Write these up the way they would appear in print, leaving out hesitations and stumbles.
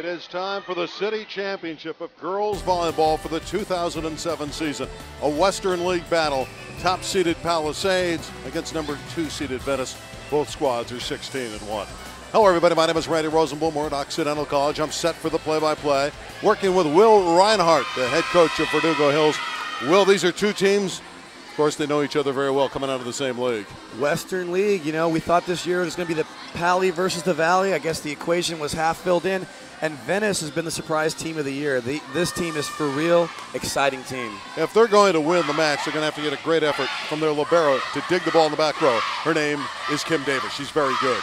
It is time for the City Championship of Girls Volleyball for the 2007 season. A Western League battle. Top-seeded Palisades against number 2-seeded Venice. Both squads are 16-1. Hello, everybody. My name is Randy Rosenblum. We're at Occidental College. I'm set for the play-by-play, working with Will Reinhardt, the head coach of Verdugo Hills. Will, these are two teams. Of course, they know each other very well coming out of the same league. Western League, you know, we thought this year it was going to be the Pally versus the Valley. I guess the equation was half filled in. And Venice has been the surprise team of the year. This team is for real, exciting team. If they're going to win the match, they're going to have to get a great effort from their libero to dig the ball in the back row. Her name is Kim Davis. She's very good.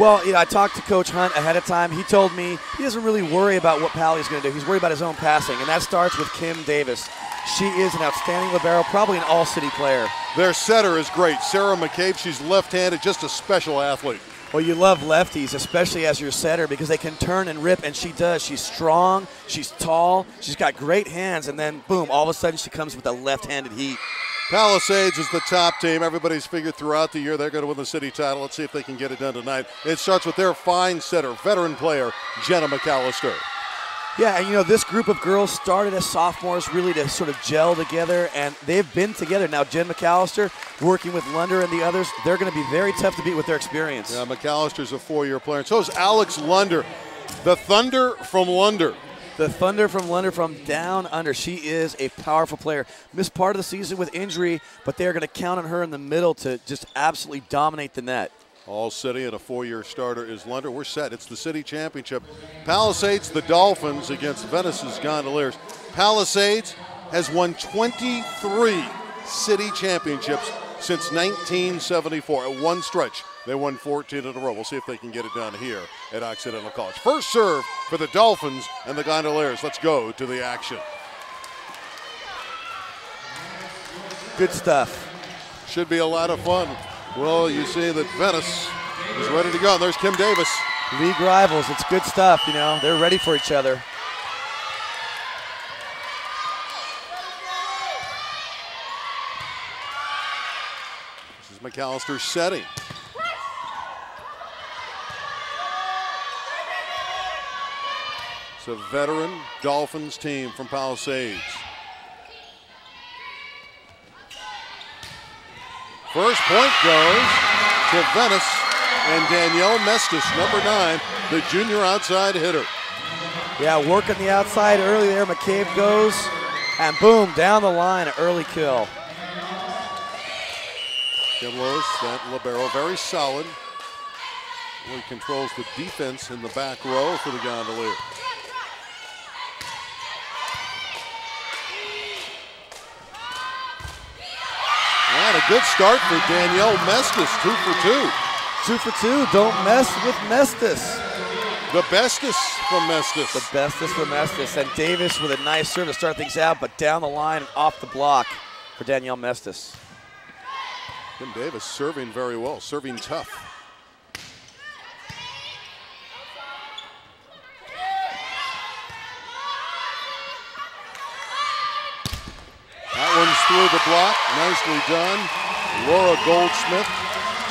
Well, you know, I talked to Coach Hunt ahead of time. He told me he doesn't really worry about what Pally's going to do. He's worried about his own passing, and that starts with Kim Davis. She is an outstanding libero, probably an all-city player. Their setter is great. Sarah McCabe, she's left-handed, just a special athlete. Well, you love lefties, especially as your setter, because they can turn and rip, and she does. She's strong, she's tall, she's got great hands, and then, boom, all of a sudden she comes with a left-handed heat. Palisades is the top team. Everybody's figured throughout the year they're going to win the city title. Let's see if they can get it done tonight. It starts with their fine setter, veteran player, Jenna McAllister. Yeah, and you know, this group of girls started as sophomores really to sort of gel together, and they've been together. Now, Jen McAllister working with Lunder and the others, they're going to be very tough to beat with their experience. Yeah, McAllister's a four-year player, and so is Alex Lunder, the Thunder from Lunder. The Thunder from Lunder from down under. She is a powerful player. Missed part of the season with injury, but they're going to count on her in the middle to just absolutely dominate the net. All city and a four-year starter is Lunder. We're set. It's the city championship. Palisades, the Dolphins against Venice's Gondoliers. Palisades has won 23 city championships since 1974. At one stretch, they won 14 in a row. We'll see if they can get it done here at Occidental College. First serve for the Dolphins and the Gondoliers. Let's go to the action. Good stuff. Should be a lot of fun. Well, you see that Venice is ready to go. There's Kim Davis. League rivals, it's good stuff, you know. They're ready for each other. This is McAllister setting. It's a veteran Dolphins team from Palisades. First point goes to Venice and Danielle Mestis, number 9, the junior outside hitter. Yeah, working the outside early there. McCabe goes, and boom, down the line, an early kill. Kim Lewis, that libero, very solid. Really controls the defense in the back row for the Gondoliers. And a good start for Danielle Mestis, 2 for 2. 2 for 2, don't mess with Mestis. The bestest from Mestis. The bestest from Mestis. And Davis with a nice serve to start things out, but down the line and off the block for Danielle Mestis. Kim Davis serving very well, serving tough. That one's through the block, nicely done. Laura Goldsmith,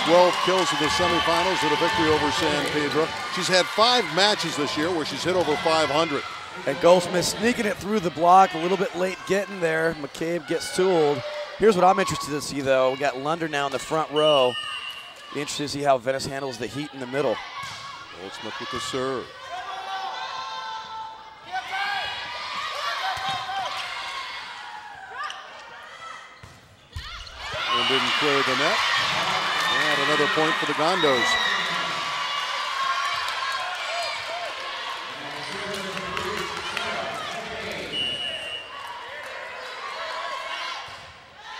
12 kills in the semifinals with a victory over San Pedro. She's had 5 matches this year where she's hit over 500. And Goldsmith sneaking it through the block, a little bit late getting there. McCabe gets tooled. Here's what I'm interested to see, though. We got Lunder now in the front row. Be interested to see how Venice handles the heat in the middle. Goldsmith with the serve. And didn't clear the net. And another point for the Gondos.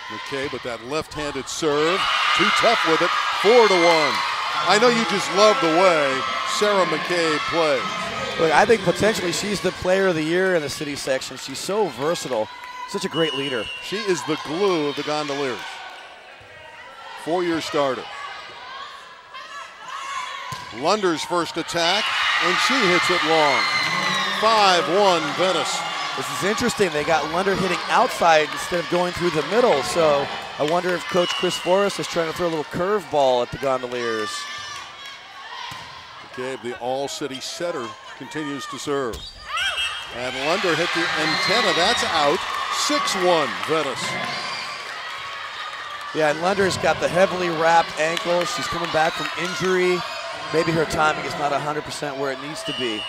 McCabe with that left-handed serve. Too tough with it. 4-1. I know you just love the way Sarah McCabe plays. Look, I think potentially she's the player of the year in the city section. She's so versatile. Such a great leader. She is the glue of the Gondoliers. 4-year starter. Lunder's first attack, and she hits it long. 5-1 Venice. This is interesting. They got Lunder hitting outside instead of going through the middle. So I wonder if Coach Chris Forrest is trying to throw a little curveball at the Gondoliers. McCabe, the all-city setter continues to serve. And Lunder hit the antenna. That's out. 6-1 Venice. Yeah, and Lunder's got the heavily wrapped ankle. She's coming back from injury. Maybe her timing is not 100% where it needs to be.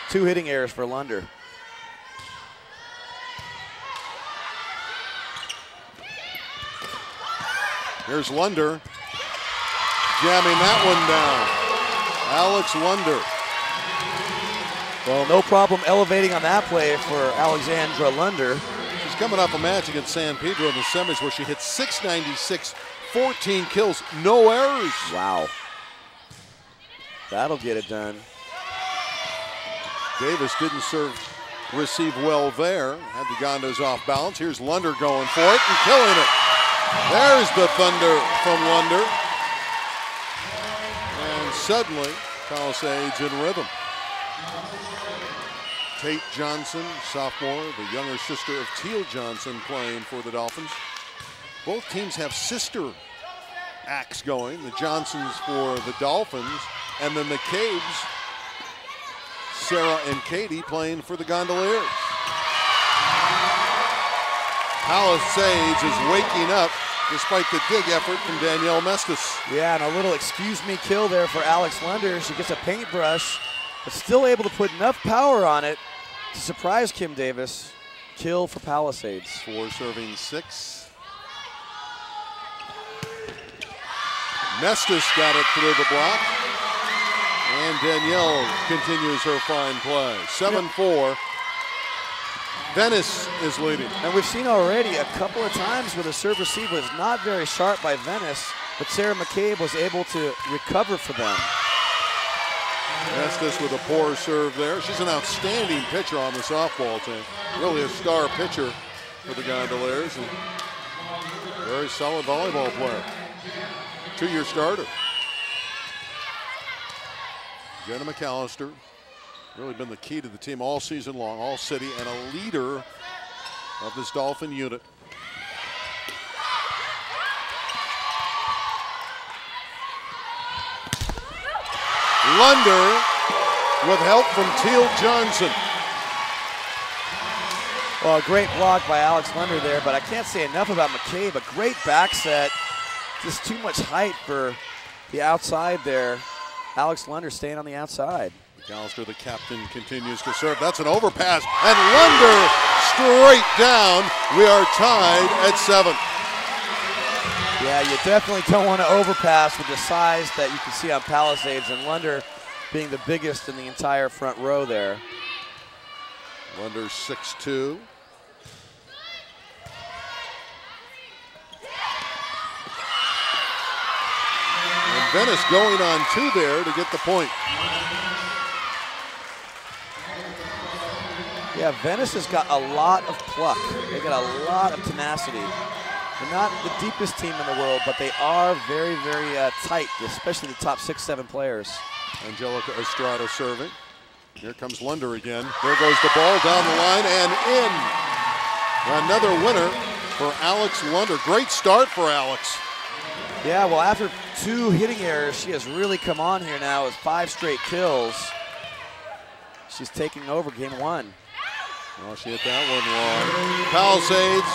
2 hitting errors for Lunder. Here's Lunder, jamming that one down. Alex Lunder. Well, no problem elevating on that play for Alexandra Lunder. She's coming off a match against San Pedro in the semis where she hit .696, 14 kills, no errors. Wow. That'll get it done. Davis didn't receive well there. Had the Gondos off balance. Here's Lunder going for it and killing it. There's the thunder from Lunder. And suddenly, Palisades in rhythm. Tate Johnson, sophomore, the younger sister of Teal Johnson, playing for the Dolphins. Both teams have sister acts going. The Johnsons for the Dolphins, and then the Cabes, Sarah and Katie, playing for the Gondoliers. Palisades is waking up despite the dig effort from Danielle Mestis. Yeah, and a little excuse me kill there for Alex Lunder. She gets a paintbrush, but still able to put enough power on it to surprise Kim Davis. Kill for Palisades. 4 serving 6. Mestis got it through the block. And Danielle continues her fine play. 7-4. Venice is leading. And we've seen already a couple of times where the serve receive was not very sharp by Venice, but Sarah McCabe was able to recover for them. Mestis with a poor serve there. She's an outstanding pitcher on the softball team. Really a star pitcher for the Gondoliers. And very solid volleyball player. 2-year starter. Jenna McAllister, really been the key to the team all season long, all city, and a leader of this Dolphin unit. Lunder with help from Teal Johnson. Well, a great block by Alex Lunder there, but I can't say enough about McCabe. A great back set. Just too much height for the outside there. Alex Lunder staying on the outside. McAllister, the captain, continues to serve. That's an overpass, and Lunder straight down. We are tied at 7. Yeah, you definitely don't want to overpass with the size that you can see on Palisades, and Lunder being the biggest in the entire front row there. Lunder 6'2". And Venice going on 2 there to get the point. Yeah, Venice has got a lot of pluck. They got a lot of tenacity. They're not the deepest team in the world, but they are very, very tight, especially the top 6-7 players. Angelica Estrada serving. Here comes Lunder again. There goes the ball down the line and in. Another winner for Alex Lunder. Great start for Alex. Yeah, well, after 2 hitting errors, she has really come on here now with 5 straight kills. She's taking over game 1. Well, she hit that one long. Palisades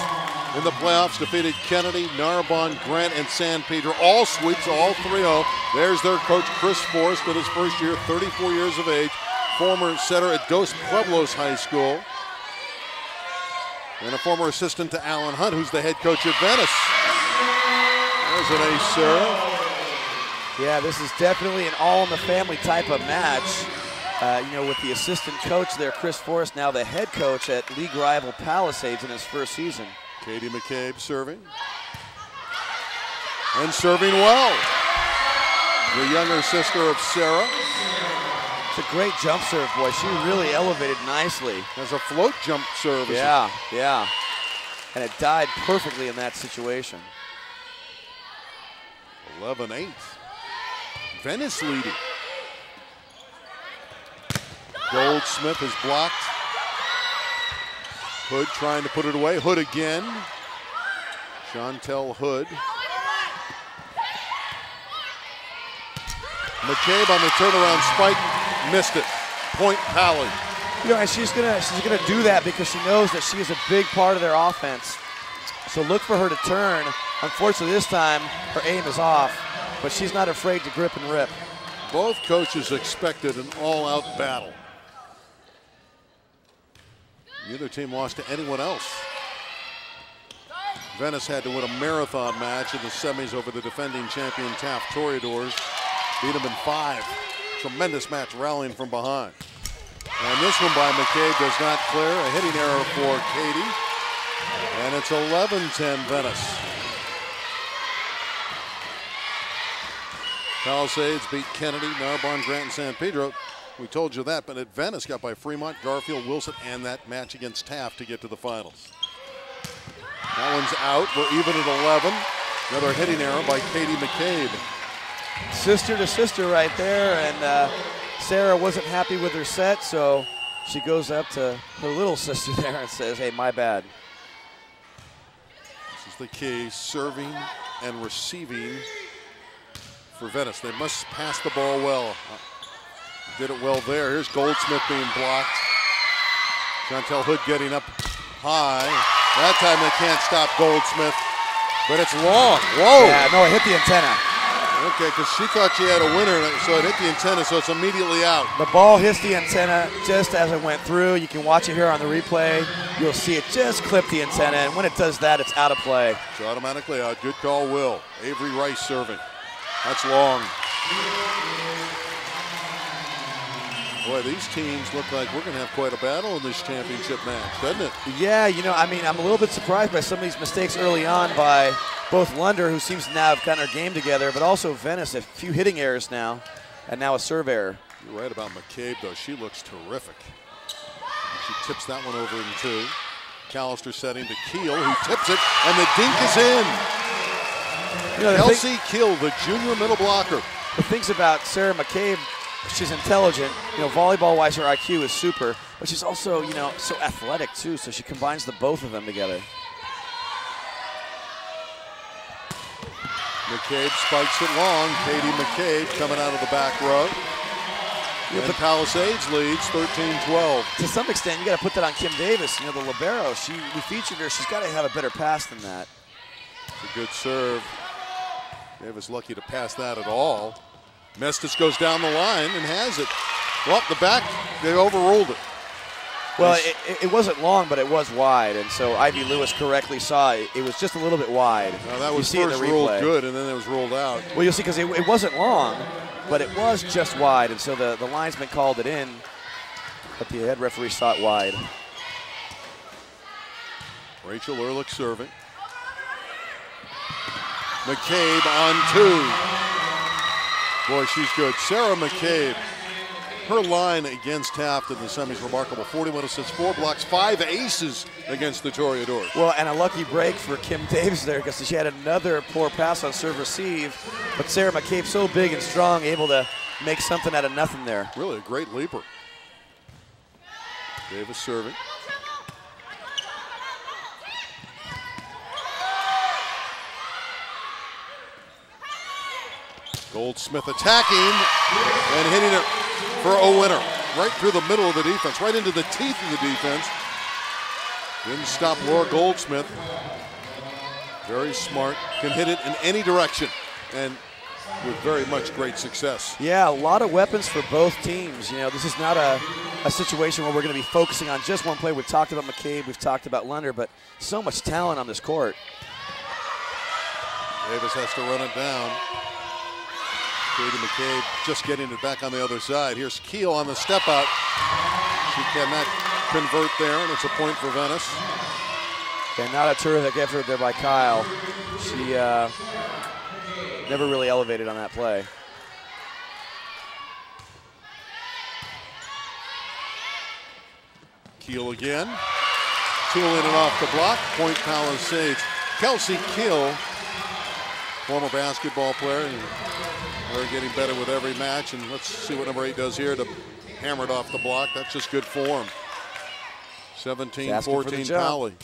in the playoffs defeated Kennedy, Narbonne, Grant, and San Pedro. All sweeps, all 3-0. There's their coach, Chris Forrest, in his first year, 34 years of age. Former setter at Dos Pueblos High School. And a former assistant to Alan Hunt, who's the head coach at Venice. There's an ace serve. Yeah, this is definitely an all-in-the-family type of match. You know, with the assistant coach there, Chris Forrest, now the head coach at league rival Palisades in his first season. Katie McCabe serving. And serving well. The younger sister of Sarah. It's a great jump serve, boy. She really elevated nicely. Has a float jump serve. Yeah, yeah. And it died perfectly in that situation. 11-8. Venice leading. Goldsmith is blocked. Hood trying to put it away. Hood again. Chantel Hood. McCabe on the turnaround spike, missed it. Point Pally. You know, and she's gonna do that because she knows that she is a big part of their offense. So look for her to turn. Unfortunately, this time her aim is off, but she's not afraid to grip and rip. Both coaches expected an all-out battle. Neither team lost to anyone else. Venice had to win a marathon match in the semis over the defending champion Taft Toreadors. Beat them in 5. Tremendous match, rallying from behind. And this one by McCabe does not clear. A hitting error for Katie. And it's 11-10 Venice. Palisades beat Kennedy, Narbonne, Grant, and San Pedro. We told you that, but at Venice got by Fremont, Garfield, Wilson, and that match against Taft to get to the finals. That one's out. We're even at 11. Another hitting error by Katie McCabe. Sister to sister right there, and Sarah wasn't happy with her set, so she goes up to her little sister there and says, hey, my bad. This is the key, serving and receiving for Venice. They must pass the ball well. Did it well there. Here's Goldsmith being blocked. Chantel Hood getting up high. That time they can't stop Goldsmith, but it's long. Whoa. Yeah, no, it hit the antenna. Okay, because she thought she had a winner, so it hit the antenna, so it's immediately out. The ball hits the antenna just as it went through. You can watch it here on the replay. You'll see it just clip the antenna, and when it does that, it's out of play. It's automatically out. Good call, Will. Avery Rice serving. That's long. Boy, these teams look like we're going to have quite a battle in this championship match, doesn't it? Yeah, you know, I mean, I'm a little bit surprised by some of these mistakes early on by both Lunder, who seems to now have gotten her game together, but also Venice, a few hitting errors now, and now a serve error. You're right about McCabe, though. She looks terrific. She tips that one over in 2. Callister setting to Keel, who tips it, and the dink is in. You know, Kelsey Keel, the junior middle blocker. The things about Sarah McCabe, she's intelligent. You know, volleyball-wise, her IQ is super, but she's also, you know, so athletic, too, so she combines the both of them together. McCabe spikes it long. Katie McCabe coming out of the back row. And the Palisades leads 13-12. To some extent, you got to put that on Kim Davis. You know, the libero. We featured her. She's got to have a better pass than that. It's a good serve. Davis lucky to pass that at all. Mestis goes down the line and has it. Well, the back, they overruled it. Well, it wasn't long, but it was wide, and so Ivy Lewis correctly saw it. It was just a little bit wide. Now that was first ruled good, and then it was ruled out. Well, you'll see, because it wasn't long, but it was just wide, and so the linesman called it in, but the head referee saw it wide. Rachel Ehrlich serving. McCabe on 2. Boy, she's good. Sarah McCabe. Her line against Taft in the semis remarkable. 41 assists, 4 blocks, 5 aces against the Toreadors. Well, and a lucky break for Kim Davis there because she had another poor pass on serve receive. But Sarah McCabe so big and strong, able to make something out of nothing there. Really a great leaper. Davis serving. Goldsmith attacking and hitting it for a winner. Right through the middle of the defense, right into the teeth of the defense. Didn't stop Laura Goldsmith. Very smart, can hit it in any direction and with very much great success. Yeah, a lot of weapons for both teams. You know, this is not a situation where we're going to be focusing on just one play. We've talked about McCabe, we've talked about Lunder, but so much talent on this court. Davis has to run it down. Katie McCabe just getting it back on the other side. Here's Keel on the step out. She cannot convert there, and it's a point for Venice. And not a terrific effort there by Kyle. She never really elevated on that play. Keel again. Tool in and off the block. Point Palisades. Kelsey Keel, former basketball player. They're getting better with every match, and let's see what number 8 does here to hammer it off the block. That's just good form. 17-14 Pally.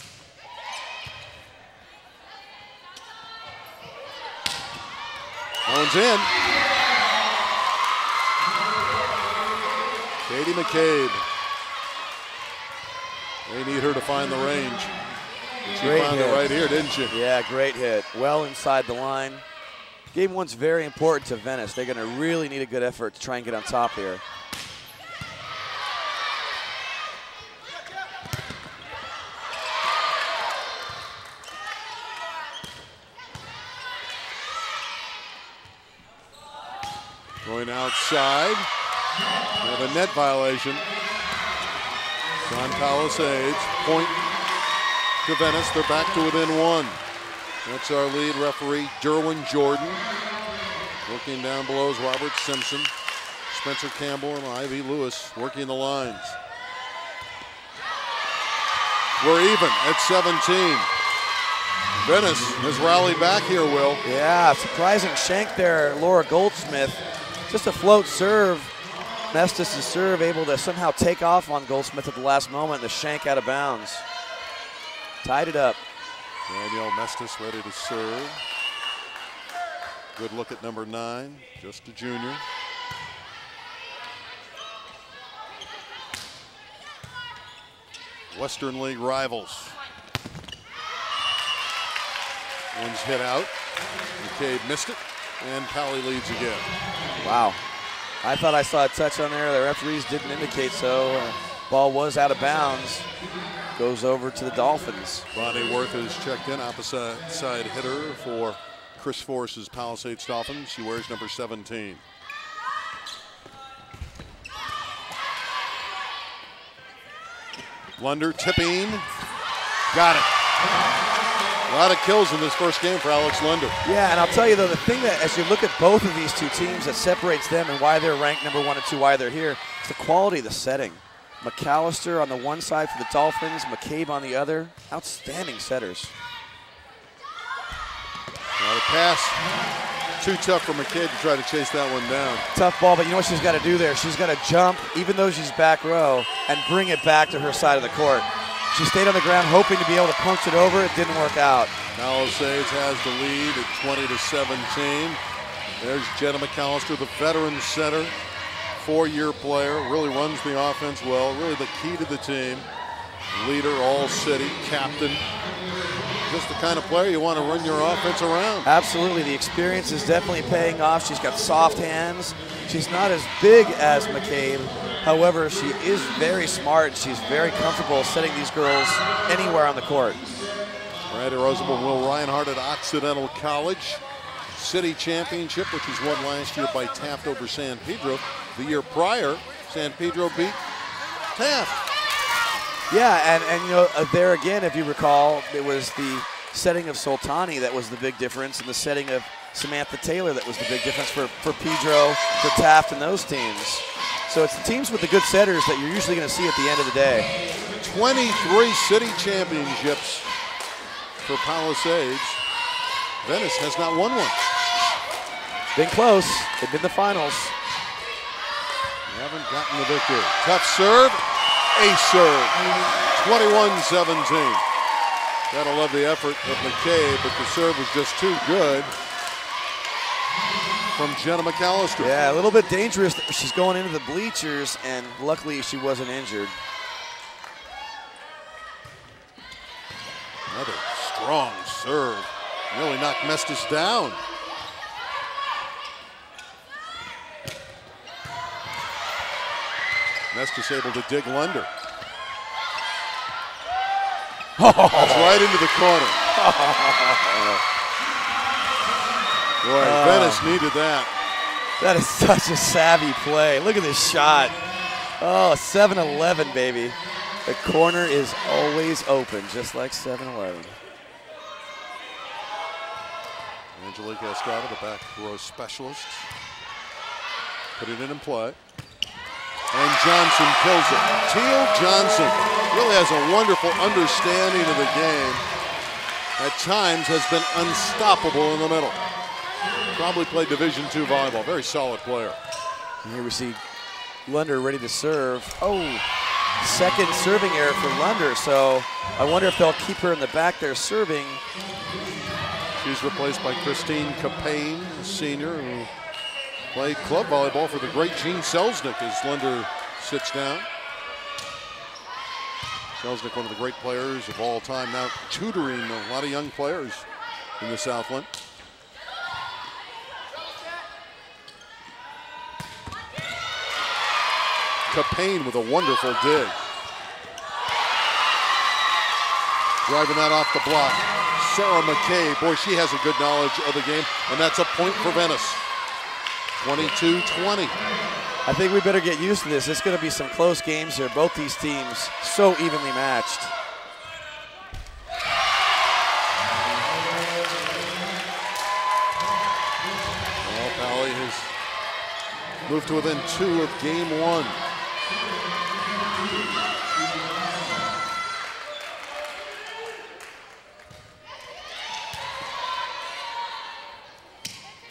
That one's in. Katie McCabe. They need her to find the range. She found it right here, didn't she? Yeah, great hit. Well inside the line. Game one's very important to Venice. They're going to really need a good effort to try and get on top here. Going outside. We have a net violation. On Palisades. Point to Venice. They're back to within one. That's our lead referee, Derwin Jordan. Working down below is Robert Simpson, Spencer Campbell, and Ivy Lewis working the lines. We're even at 17. Venice has rallied back here, Will. Yeah, surprising shank there, Laura Goldsmith. Just a float serve. Mestis' serve able to somehow take off on Goldsmith at the last moment. The shank out of bounds. Tied it up. Danielle Mestis ready to serve. Good look at number 9, just a junior. Western League rivals. One's hit out. McCabe missed it, and Pally leads again. Wow. I thought I saw a touch on there. The referees didn't indicate so. Ball was out of bounds. Goes over to the Dolphins. Bonnie Worth is checked in, opposite side hitter for Chris Force's Palisades Dolphins. She wears number 17. Lunder tipping. Got it. A lot of kills in this first game for Alex Lunder. Yeah, and I'll tell you though, the thing that as you look at both of these two teams that separates them and why they're ranked number 1 and 2, why they're here, it's the quality of the setting. McAllister on the one side for the Dolphins, McCabe on the other. Outstanding setters. Now the pass, too tough for McCabe to try to chase that one down. Tough ball, but you know what she's got to do there? She's got to jump, even though she's back row, and bring it back to her side of the court. She stayed on the ground hoping to be able to punch it over. It didn't work out. Palisades has the lead at 20-17. There's Jenna McAllister, the veteran center. 4-year player, really runs the offense well, really the key to the team. Leader, all-city, captain. Just the kind of player you want to run your offense around. Absolutely, the experience is definitely paying off. She's got soft hands. She's not as big as McCabe. However, she is very smart. She's very comfortable setting these girls anywhere on the court. Miranda Roosevelt, Will Reinhardt at Occidental College. City championship, which was won last year by Taft over San Pedro. The year prior, San Pedro beat Taft. Yeah, and you know, there again, if you recall, it was the setting of Soltani that was the big difference, and the setting of Samantha Taylor that was the big difference for Pedro, for Taft, and those teams. So it's the teams with the good setters that you're usually going to see at the end of the day. 23 city championships for Palisades. Venice has not won one. Been close. They've been the finals. They haven't gotten the victory. Tough serve. Ace serve. 21-17. Gotta love the effort of McCabe, but the serve was just too good from Jenna McAllister. Yeah, a little bit dangerous. She's going into the bleachers, and luckily she wasn't injured. Another strong serve. Really knocked Mestis down. Mestis able to dig Lunder. That's right into the corner. Boy, Venice needed that. That is such a savvy play. Look at this shot. Oh, 7-11, baby. The corner is always open, just like 7-11. Angelique Estrada, the back row specialist. Put it in play. And Johnson kills it. Teal Johnson really has a wonderful understanding of the game. At times has been unstoppable in the middle. Probably played Division II volleyball. Very solid player. And here we see Lunder ready to serve. Oh, second serving error for Lunder. So I wonder if they'll keep her in the back there serving. She's replaced by Christine Capane, a senior who played club volleyball for the great Gene Selznick as Lunder sits down. Selznick, one of the great players of all time, now tutoring a lot of young players in the Southland. Capane with a wonderful dig. Driving that off the block. Sarah McCabe, boy, she has a good knowledge of the game, and that's a point for Venice. 22-20. I think we better get used to this. It's going to be some close games here. Both these teams so evenly matched. Well, Pally has moved to within 2 of game 1.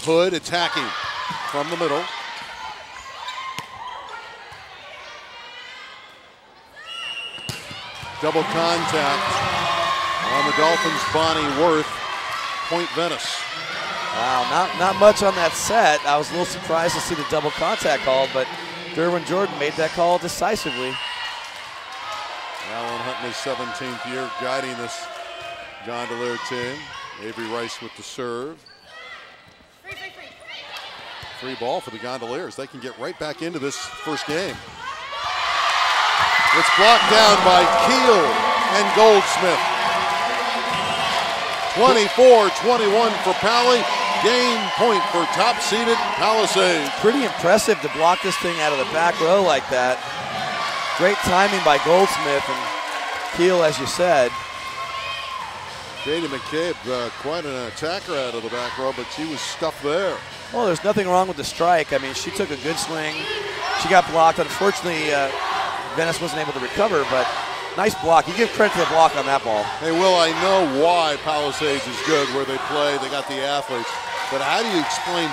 Hood attacking from the middle. Double contact on the Dolphins. Bonnie Worth, point Venice. Wow, not much on that set. I was a little surprised to see the double contact call, but Derwin Jordan made that call decisively. Alan Hunt in his 17th year guiding this Gondolier team. Avery Rice with the serve. Free ball for the Gondoliers. They can get right back into this first game. It's blocked down by Keel and Goldsmith. 24-21 for Pally. Game point for top-seeded Palisades. Pretty impressive to block this thing out of the back row like that. Great timing by Goldsmith and Keel, as you said. Katie McCabe, quite an attacker out of the back row, but she was stuffed there. Well, there's nothing wrong with the strike. I mean, she took a good swing. She got blocked. Unfortunately, Venice wasn't able to recover, but nice block. You give credit to the block on that ball. Hey, Will, I know why Palisades is good where they play. They got the athletes. But how do you explain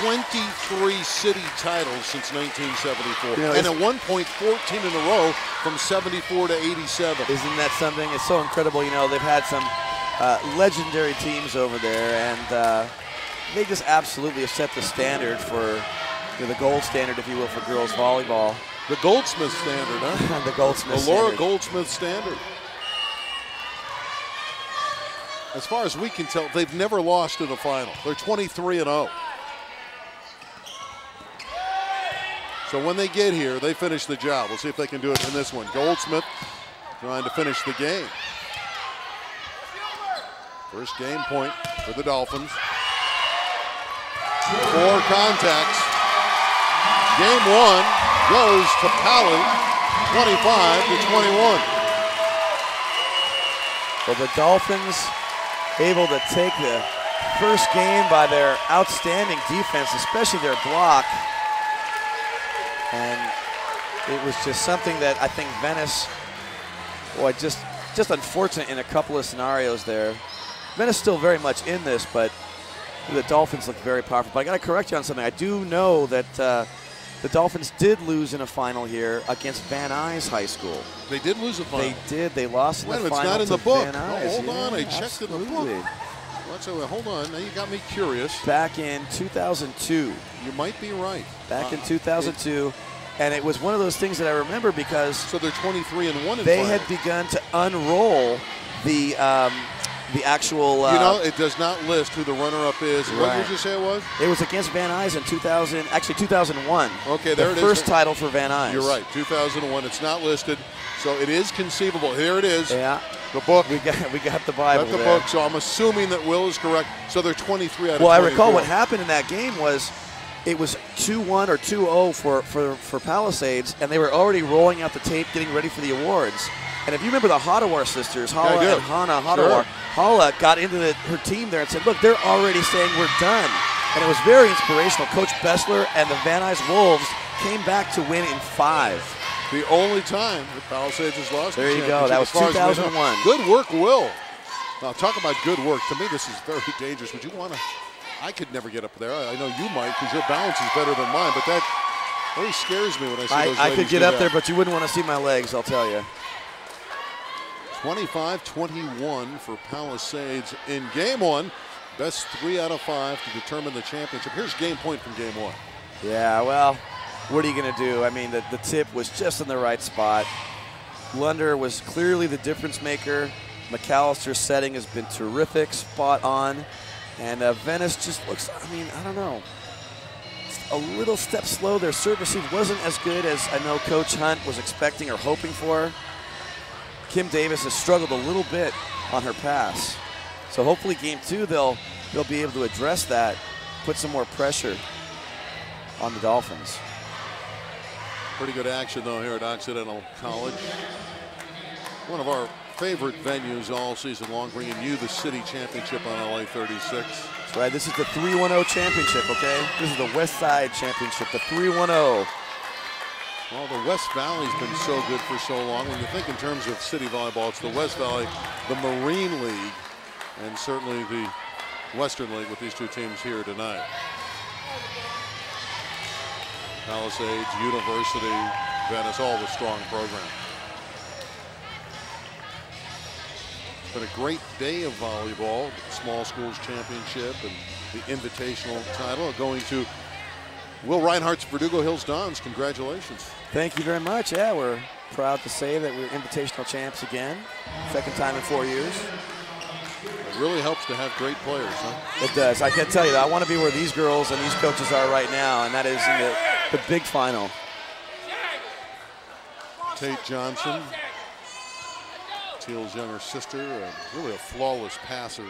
23 city titles since 1974? You know, and at one point, 14 in a row from 74 to 87. Isn't that something? It's so incredible. You know, they've had some legendary teams over there, and they just absolutely have set the standard for, you know, the gold standard, if you will, for girls volleyball. The Goldsmith standard, huh? The Goldsmith standard. The Laura standard. Goldsmith standard. As far as we can tell, they've never lost in a final. They're 23-0. So when they get here, they finish the job. We'll see if they can do it in this one. Goldsmith trying to finish the game. First game point for the Dolphins. 4 contacts. Game 1 goes to Pally, 25-21. Well, the Dolphins able to take the first game by their outstanding defense, especially their block. And it was just something that I think Venice, boy, just unfortunate in a couple of scenarios there. Venice still very much in this, but the Dolphins look very powerful. But I got to correct you on something. I do know that the Dolphins did lose in a final here against Van Nuys High School. They did lose a final. They did. They lost in the final. It's not in the book. Van Nuys. Hold on, I checked in the book. Hold on, now you got me curious. Back in 2002. You might be right. Back in 2002. And it was one of those things that I remember because so they're 23-1 in they had begun to unroll the actual. You know, it does not list who the runner-up is. Right. What did you say it was? It was against Van Nuys in 2001. Okay, there it is. The first title for Van Nuys. You're right, 2001. It's not listed, so it is conceivable. Here it is. Yeah. The book. We got the Bible. Got the there. book. So I'm assuming that Will is correct. So they're 23 out of 24. Well, I recall what happened in that game was. It was 2-1 or 2-0 for Palisades, and they were already rolling out the tape, getting ready for the awards. And if you remember the Hadawar sisters, Hala and Hana Hadawar, Hala got into her team there and said, look, they're already saying we're done. And it was very inspirational. Coach Bessler and the Van Nuys Wolves came back to win in 5. The only time that Palisades has lost. There you go. That was 2001. Good work, Will. Now, talk about good work. To me, this is very dangerous. Would you want to? I could never get up there. I know you might because your balance is better than mine, but that always scares me when I see those ladies. I could get up there, but you wouldn't want to see my legs, I'll tell you. 25-21 for Palisades in game 1. Best 3 out of 5 to determine the championship. Here's game point from game 1. Yeah, well, what are you going to do? I mean, the tip was just in the right spot. Lunder was clearly the difference maker. McAllister's setting has been terrific, spot on. And Venice just looks, I mean, I don't know, a little step slow. Their serve receive wasn't as good as I know Coach Hunt was expecting or hoping for. Kim Davis has struggled a little bit on her pass. So hopefully game 2 they'll be able to address that, put some more pressure on the Dolphins. Pretty good action though here at Occidental College. One of our favorite venues all season long, bringing you the city championship on LA 36. That's right, this is the 3-1-0 championship, okay? This is the West Side championship, the 3-1-0. Well, the West Valley's been so good for so long. When you think in terms of city volleyball, it's the West Valley, the Marine League, and certainly the Western League with these two teams here tonight. Palisades, University, Venice, all the strong program. It's been a great day of volleyball. The Small Schools Championship and the Invitational title going to Will Reinhardt's Verdugo Hills Dons. Congratulations. Thank you very much. Yeah, we're proud to say that we're Invitational champs again. Second time in 4 years. It really helps to have great players, huh? It does. I can tell you that. I want to be where these girls and these coaches are right now, and that is in the big final. Tate Johnson, Teal's younger sister, really a flawless passer.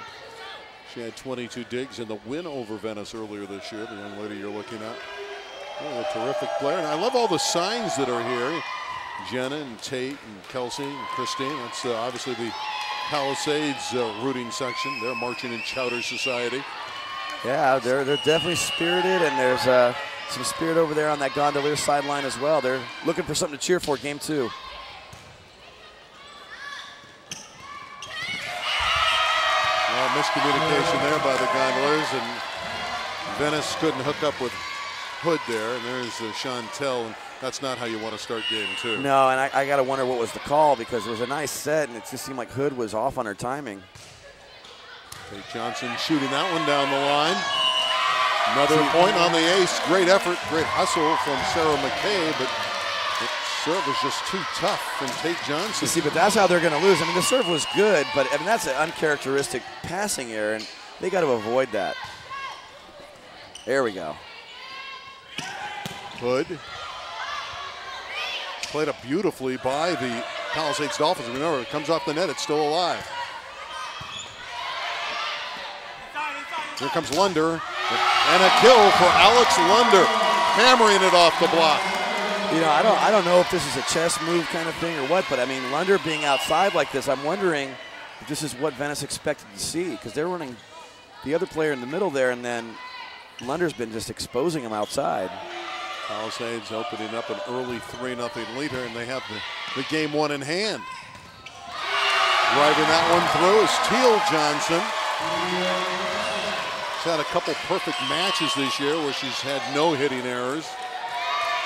She had 22 digs in the win over Venice earlier this year, the young lady you're looking at. Oh, a terrific player, and I love all the signs that are here. Jenna and Tate and Kelsey and Christine. That's obviously the Palisades rooting section. They're marching in Chowder Society. Yeah, they're definitely spirited, and there's some spirit over there on that Gondolier sideline as well. They're looking for something to cheer for game 2. Miscommunication there by the Gondoliers, and Venice couldn't hook up with Hood there, and there's Chantel, and that's not how you want to start game 2. No, and I got to wonder what was the call, because it was a nice set, and it just seemed like Hood was off on her timing. Tate Johnson shooting that one down the line. Another point on the ace. Great effort, great hustle from Sarah McKay, but the serve was just too tough from Tate Johnson. You see, but that's how they're going to lose. I mean, the serve was good, but I mean, that's an uncharacteristic passing error, and they got to avoid that. There we go. Hood played up beautifully by the Palisades Dolphins. Remember, it comes off the net, it's still alive. Here comes Lunder, and a kill for Alex Lunder, hammering it off the block. You know, I don't know if this is a chess move kind of thing or what, but I mean, Lunder being outside like this, I'm wondering if this is what Venice expected to see, because they're running the other player in the middle there, and then Lunder's been just exposing him outside. Palisades opening up an early 3-0 leader, and they have the game 1 in hand. Driving that one through is Teal Johnson. She's had a couple perfect matches this year where she's had no hitting errors.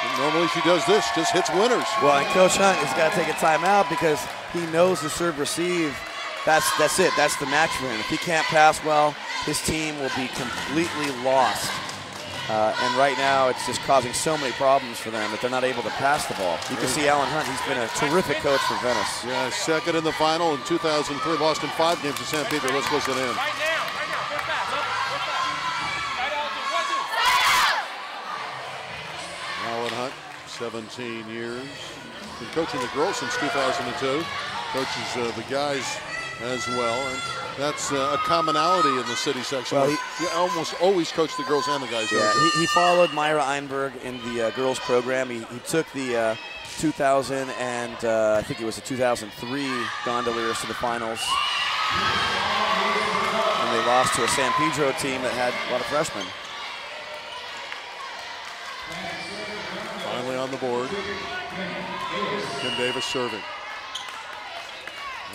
And normally she does this, just hits winners. Well, and Coach Hunt has got to take a timeout because he knows the serve receive. That's it. That's the match for him. If he can't pass well, his team will be completely lost. And right now, it's just causing so many problems for them that they're not able to pass the ball. You can see Alan Hunt, he's been a terrific coach for Venice. Yeah, second in the final in 2003, lost in 5 games to San Pedro. Let's listen in. Alan Hunt, 17 years. Been coaching the girls since 2002. Coaches the guys as well. And that's a commonality in the city section. Well, he almost always coached the girls and the guys. Yeah, he followed Myra Einberg in the girls program. He took the 2000 and I think it was the 2003 Gondoliers to the finals. And they lost to a San Pedro team that had a lot of freshmen. Finally on the board. Kim Davis serving.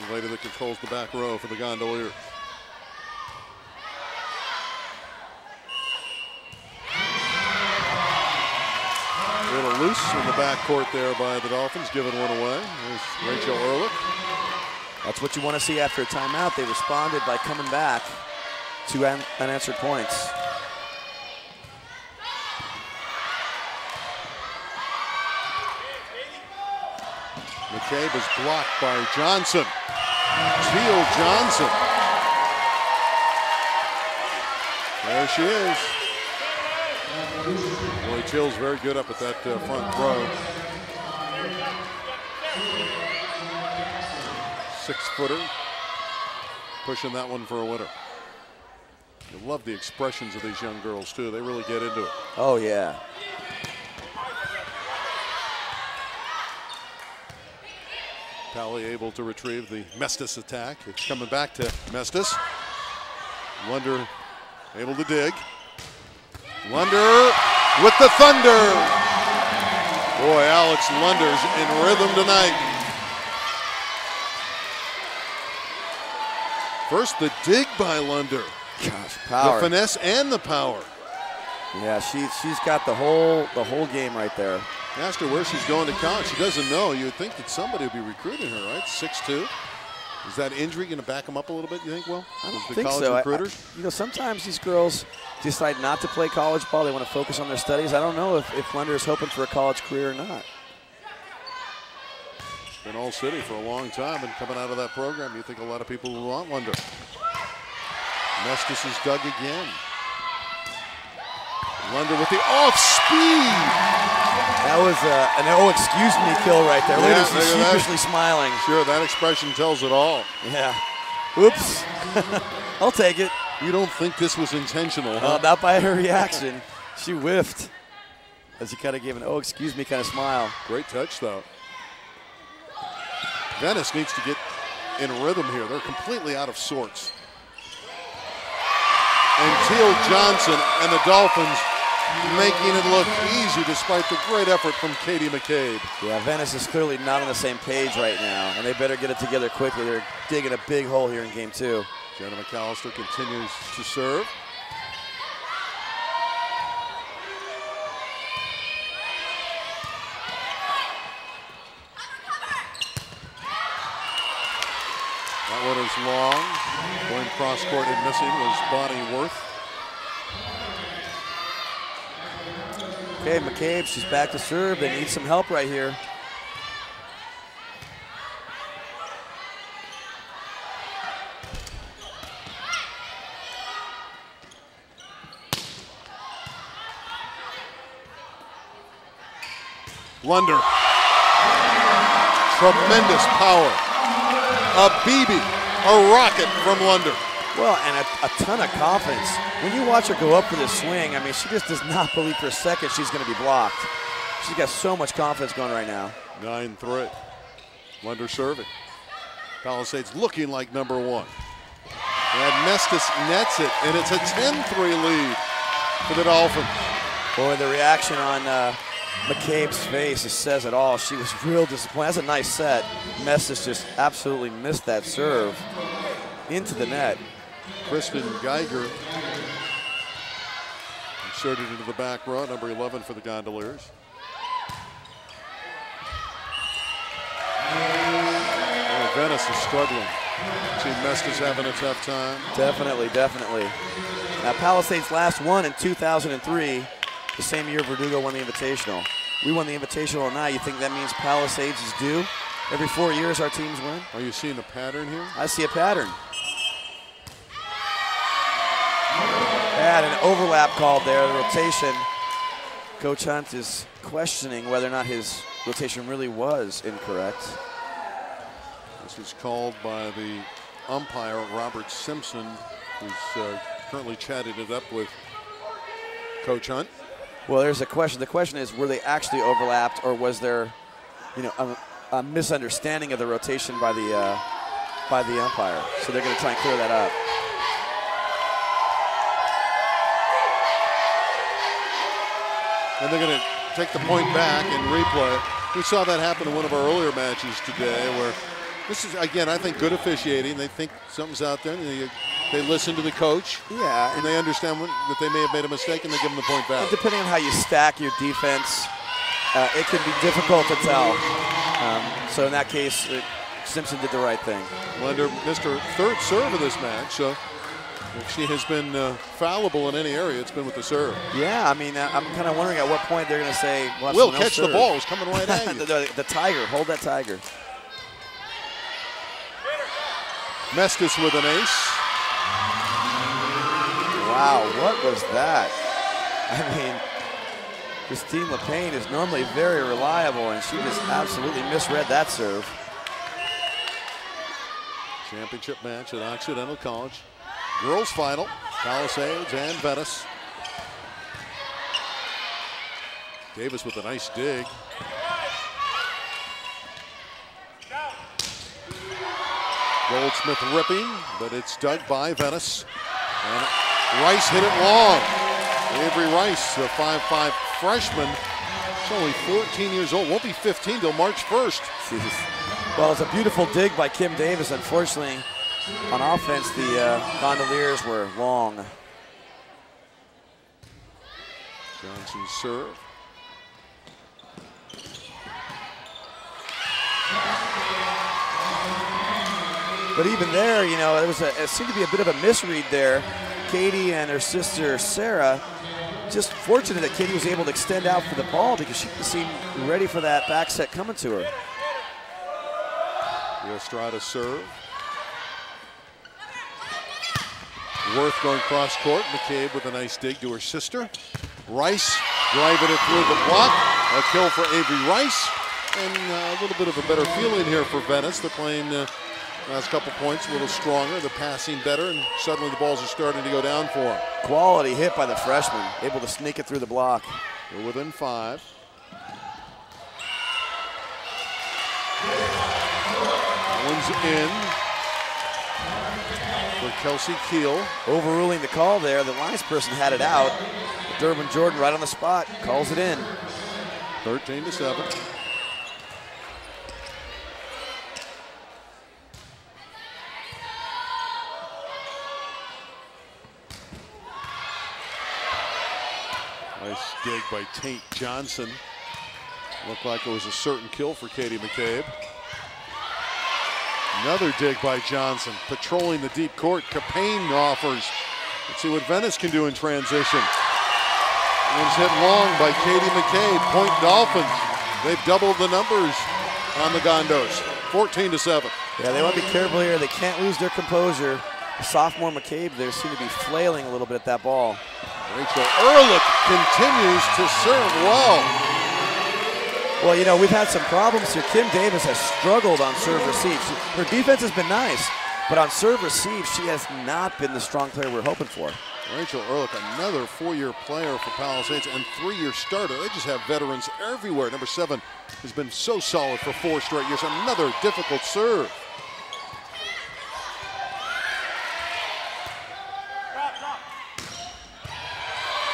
The lady that controls the back row for the Gondoliers. A little loose in the backcourt there by the Dolphins, giving one away. There's Rachel Ehrlich. That's what you want to see after a timeout. They responded by coming back to unanswered points. McCabe is blocked by Johnson. Teal Johnson. There she is. Boy, Teal's very good up at that front row. 6-footer. Pushing that one for a winner. I love the expressions of these young girls, too. They really get into it. Oh, yeah. Pally able to retrieve the Mestis attack. It's coming back to Mestis. Lunder able to dig. Lunder with the thunder. Boy, Alex Lunder's in rhythm tonight. First, the dig by Lunder. Gosh, power. The finesse and the power. Yeah, she's got the whole game right there. Asked her where she's going to college. She doesn't know. You would think that somebody would be recruiting her, right? 6'2". Is that injury going to back them up a little bit, you think, Will? I don't the think college so. recruiters? You know, sometimes these girls decide not to play college ball. They want to focus on their studies. I don't know if Lunder is hoping for a college career or not. Been all city for a long time, and coming out of that program, you think a lot of people will want Lunder. Mestis is dug again. Lunder with the off speed. That was an oh, excuse me kill right there. Yeah, she's sheepishly smiling. Sure, that expression tells it all. Yeah. Oops. I'll take it. You don't think this was intentional, huh? Not by her reaction. She whiffed as he kind of gave an oh, excuse me kind of smile. Great touch, though. Venice needs to get in rhythm here. They're completely out of sorts. And Teal Johnson and the Dolphins making it look easy despite the great effort from Katie McCabe. Yeah, Venice is clearly not on the same page right now, and they better get it together quickly. They're digging a big hole here in game 2. Jenna McAllister continues to serve. That one is long. Going cross court and missing was Bonnie Worth. Okay, McCabe, she's back to serve. They need some help right here. Lunder. Tremendous power. A BB, a rocket from Lunder. Well, and a ton of confidence. When you watch her go up for this swing, I mean, she just does not believe for a second she's going to be blocked. She's got so much confidence going right now. 9-3. Lunder serving. Palisades looking like number 1. And Mestis nets it, and it's a 10-3 lead for the Dolphins. Boy, the reaction on McCabe's face says it all. She was real disappointed. That's a nice set. Mestis just absolutely missed that serve into the net. Kristen Geiger inserted into the back row, number 11 for the Gondoliers. Oh, Venice is struggling. See Mestis having a tough time. Definitely, definitely. Now, Palisades last won in 2003, the same year Verdugo won the Invitational. We won the Invitational tonight. You think that means Palisades is due? Every 4 years our teams win? Are you seeing a pattern here? I see a pattern. Had an overlap called there, the rotation. Coach Hunt is questioning whether or not his rotation really was incorrect. This is called by the umpire, Robert Simpson, who's currently chatting it up with Coach Hunt. Well, there's a question. The question is, were they actually overlapped, or was there, you know, a misunderstanding of the rotation by the umpire? So they're going to try and clear that up. And they're going to take the point back and replay. We saw that happen in one of our earlier matches today where this is, again, I think good officiating. They think something's out there, and they listen to the coach. Yeah. And they understand that they may have made a mistake, and they give them the point back. And depending on how you stack your defense, it can be difficult to tell. So in that case, Simpson did the right thing. Lunder missed her third serve of this match, so if she has been fallible in any area, it's been with the serve. Yeah, I mean, I'm kind of wondering at what point they're going to say, Will catch the ball. It's coming right at you. the Tiger. Hold that Tiger. Mestis with an ace. Wow, what was that? I mean, Christine LePayne is normally very reliable, and she just absolutely misread that serve. Championship match at Occidental College. Girls final, Palisades and Venice. Davis with a nice dig. Goldsmith ripping, but it's dug by Venice. And Rice hit it long. Avery Rice, a 5'5" freshman. She's only 14 years old. Won't be 15 till March 1st. Jeez. Well, it's a beautiful dig by Kim Davis. Unfortunately, on offense, the gondoliers were long. Johnson's serve. But even there, you know, it seemed to be a bit of a misread there. Katie and her sister Sarah, just fortunate that Katie was able to extend out for the ball because she seemed ready for that back set coming to her. The Estrada serve. Worth going cross court. McCabe with a nice dig to her sister. Rice driving it through the block. A kill for Avery Rice. And a little bit of a better feeling here for Venice. They're playing last couple points a little stronger. They're passing better, and suddenly the balls are starting to go down for them. Quality hit by the freshman, able to sneak it through the block. They're within 5. One's in for Kelsey Keel. Overruling the call there. The linesperson had it out. Durbin Jordan right on the spot, calls it in. 13-7. Nice dig by Tate Johnson. Looked like it was a certain kill for Katie McCabe. Another dig by Johnson, patrolling the deep court. Capane offers. Let's see what Venice can do in transition. One's hit long by Katie McCabe. Point Dolphins. They've doubled the numbers on the Gondos. 14-7. Yeah, they want to be careful here. They can't lose their composure. Sophomore McCabe there seemed to be flailing a little bit at that ball. Rachel Ehrlich continues to serve well. Well, you know, we've had some problems here. Kim Davis has struggled on serve receive. Her defense has been nice, but on serve receive, she has not been the strong player we're hoping for. Rachel Ehrlich, another 4-year player for Palisades and 3-year starter. They just have veterans everywhere. Number 7 has been so solid for 4 straight years. Another difficult serve.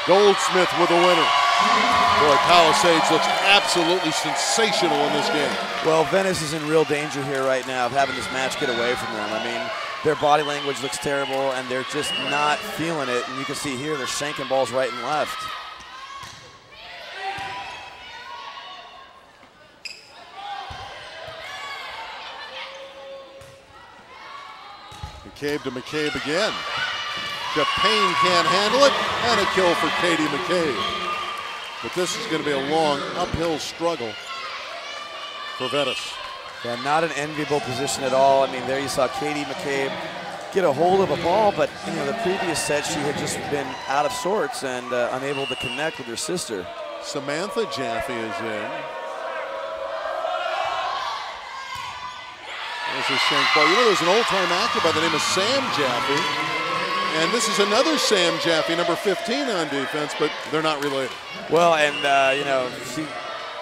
Goldsmith with a winner. Boy, Palisades looks absolutely sensational in this game. Well, Venice is in real danger here right now of having this match get away from them. I mean, their body language looks terrible, and they're just not feeling it. And you can see here they're shanking balls right and left. McCabe to McCabe again. Capane can't handle it, and a kill for Katie McCabe. But this is going to be a long uphill struggle for Venice. Yeah, not an enviable position at all. I mean, there you saw Katie McCabe get a hold of a ball, but you know, the previous set she had just been out of sorts and unable to connect with her sister. Samantha Jaffe is in. There's a shank ball. You know, there's an old-time actor by the name of Sam Jaffe. And this is another Sam Jaffe, number 15 on defense, but they're not related. Well, and you know, she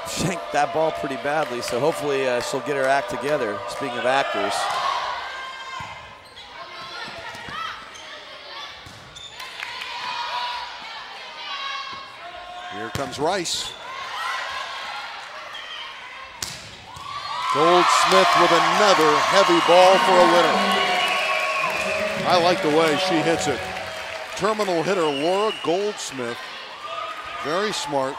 shanked that ball pretty badly, so hopefully she'll get her act together, speaking of actors. Here comes Rice. Goldsmith with another heavy ball for a winner. I like the way she hits it. Terminal hitter Laura Goldsmith, very smart.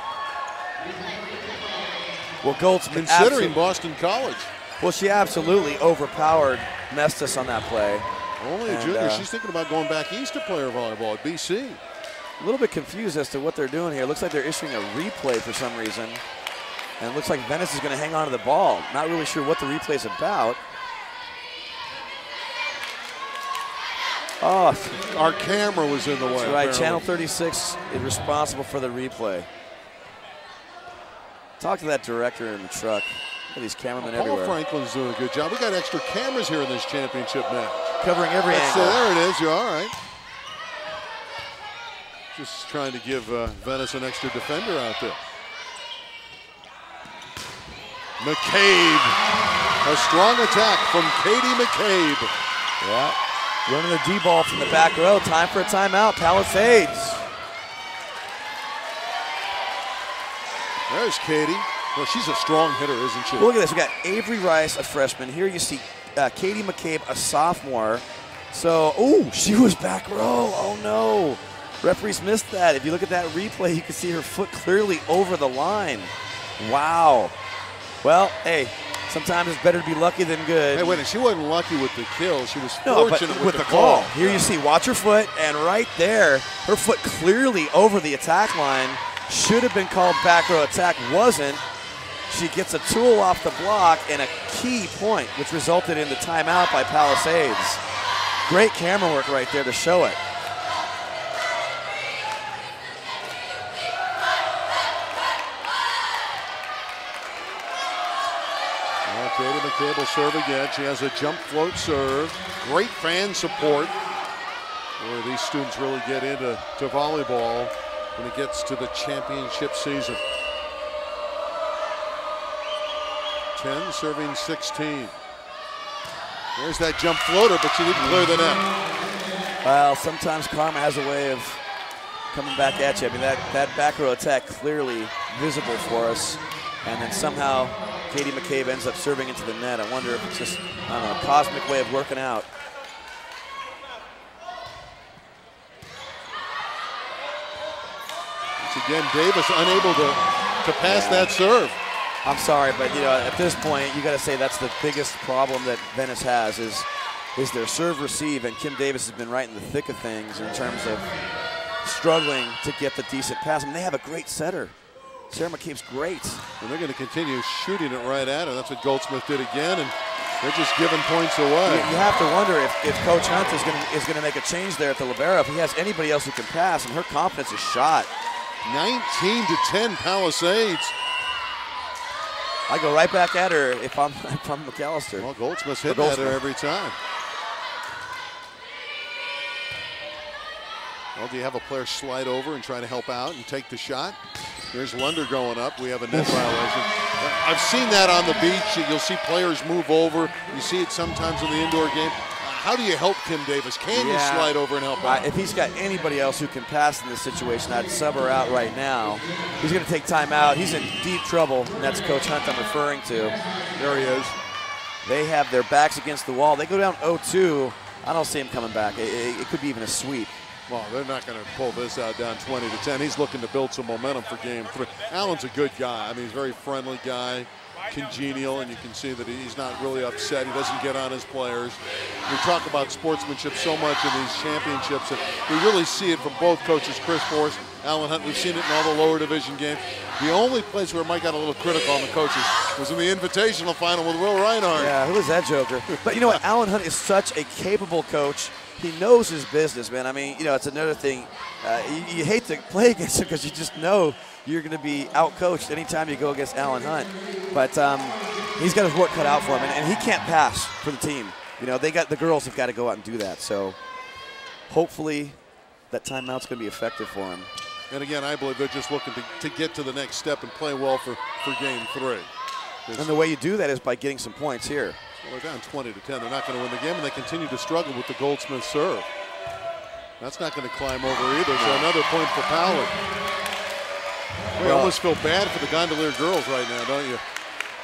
Well, Goldsmith, considering Boston College. Well, she absolutely overpowered Mestis on that play. Only a junior. She's thinking about going back east to play her volleyball at BC. A little bit confused as to what they're doing here. Looks like they're issuing a replay for some reason. And it looks like Venice is going to hang on to the ball. Not really sure what the replay is about. Oh, our camera was in the way. That's right. Apparently. Channel 36 is responsible for the replay. Talk to that director in the truck. Look at these cameramen everywhere. Paul Franklin's doing a good job. We got extra cameras here in this championship match. Covering every angle. There it is. You're all right. Just trying to give Venice an extra defender out there. McCabe. A strong attack from Katie McCabe. Yeah. Running the D-ball from the back row. Time for a timeout. Palisades. There's Katie. Well, she's a strong hitter, isn't she? Well, look at this. We got Avery Rice, a freshman. Here you see Katie McCabe, a sophomore. So, ooh, she was back row. Oh, no. Referees missed that. If you look at that replay, you can see her foot clearly over the line. Wow. Well, hey, sometimes it's better to be lucky than good. Hey, wait, she wasn't lucky with the kill. She was fortunate with the call. Here you see, watch her foot, and right there, her foot clearly over the attack line. Should have been called back row attack, wasn't. She gets a tool off the block and a key point, which resulted in the timeout by Palisades. Great camera work right there to show it. Katie McCabe will serve again. She has a jump float serve. Great fan support where these students really get into volleyball when it gets to the championship season. 10 serving 16. There's that jump floater, but she didn't clear the net. Well, sometimes karma has a way of coming back at you. I mean, that back row attack clearly visible for us. And then somehow Katie McCabe ends up serving into the net. I wonder if it's just, I don't know, a cosmic way of working out. Once again, Davis unable to pass that serve. I'm sorry, but you know, at this point, you got to say that's the biggest problem that Venice has is their serve receive, and Kim Davis has been right in the thick of things in terms of struggling to get the decent pass. I mean, they have a great setter. Sarah McCabe's great. And they're going to continue shooting it right at her. That's what Goldsmith did again, and they're just giving points away. You have to wonder if Coach Hunt is going to make a change there at the libero, if he has anybody else who can pass, and her confidence is shot. 19-10 Palisades. I go right back at her if I'm McAllister. Well, Goldsmith's hitting at her every time. Well, do you have a player slide over and try to help out and take the shot? Here's Lunder going up. We have a net violation. I've seen that on the beach. You'll see players move over. You see it sometimes in the indoor game. How do you help Kim Davis? Can you slide over and help out? If he's got anybody else who can pass in this situation, I'd sub her out right now. He's going to take time out. He's in deep trouble, and that's Coach Hunt I'm referring to. There he is. They have their backs against the wall. They go down 0-2. I don't see him coming back. It could be even a sweep. Well, they're not going to pull this out down 20-10. He's looking to build some momentum for game 3. Allen's a good guy. I mean, he's a very friendly guy, congenial, and you can see that he's not really upset. He doesn't get on his players. We talk about sportsmanship so much in these championships, and we really see it from both coaches, Chris Forrest, Allen Hunt. We've seen it in all the lower division games. The only place where Mike got a little critical on the coaches was in the Invitational final with Will Reinhardt. Yeah, who was that joker? But you know what? Allen Hunt is such a capable coach. He knows his business, man. I mean, you know, it's another thing. You hate to play against him because you just know you're going to be out-coached anytime you go against Allen Hunt. But he's got his work cut out for him, and he can't pass for the team. You know, the girls have got to go out and do that. So hopefully that timeout's going to be effective for him. And again, I believe they're just looking to get to the next step and play well for game 3. And the way you do that is by getting some points here. Well, they're down 20-10. They're not going to win the game, and they continue to struggle with the Goldsmith serve. That's not going to climb over either, so another point for Powell. We almost feel bad for the Gondolier girls right now, don't you?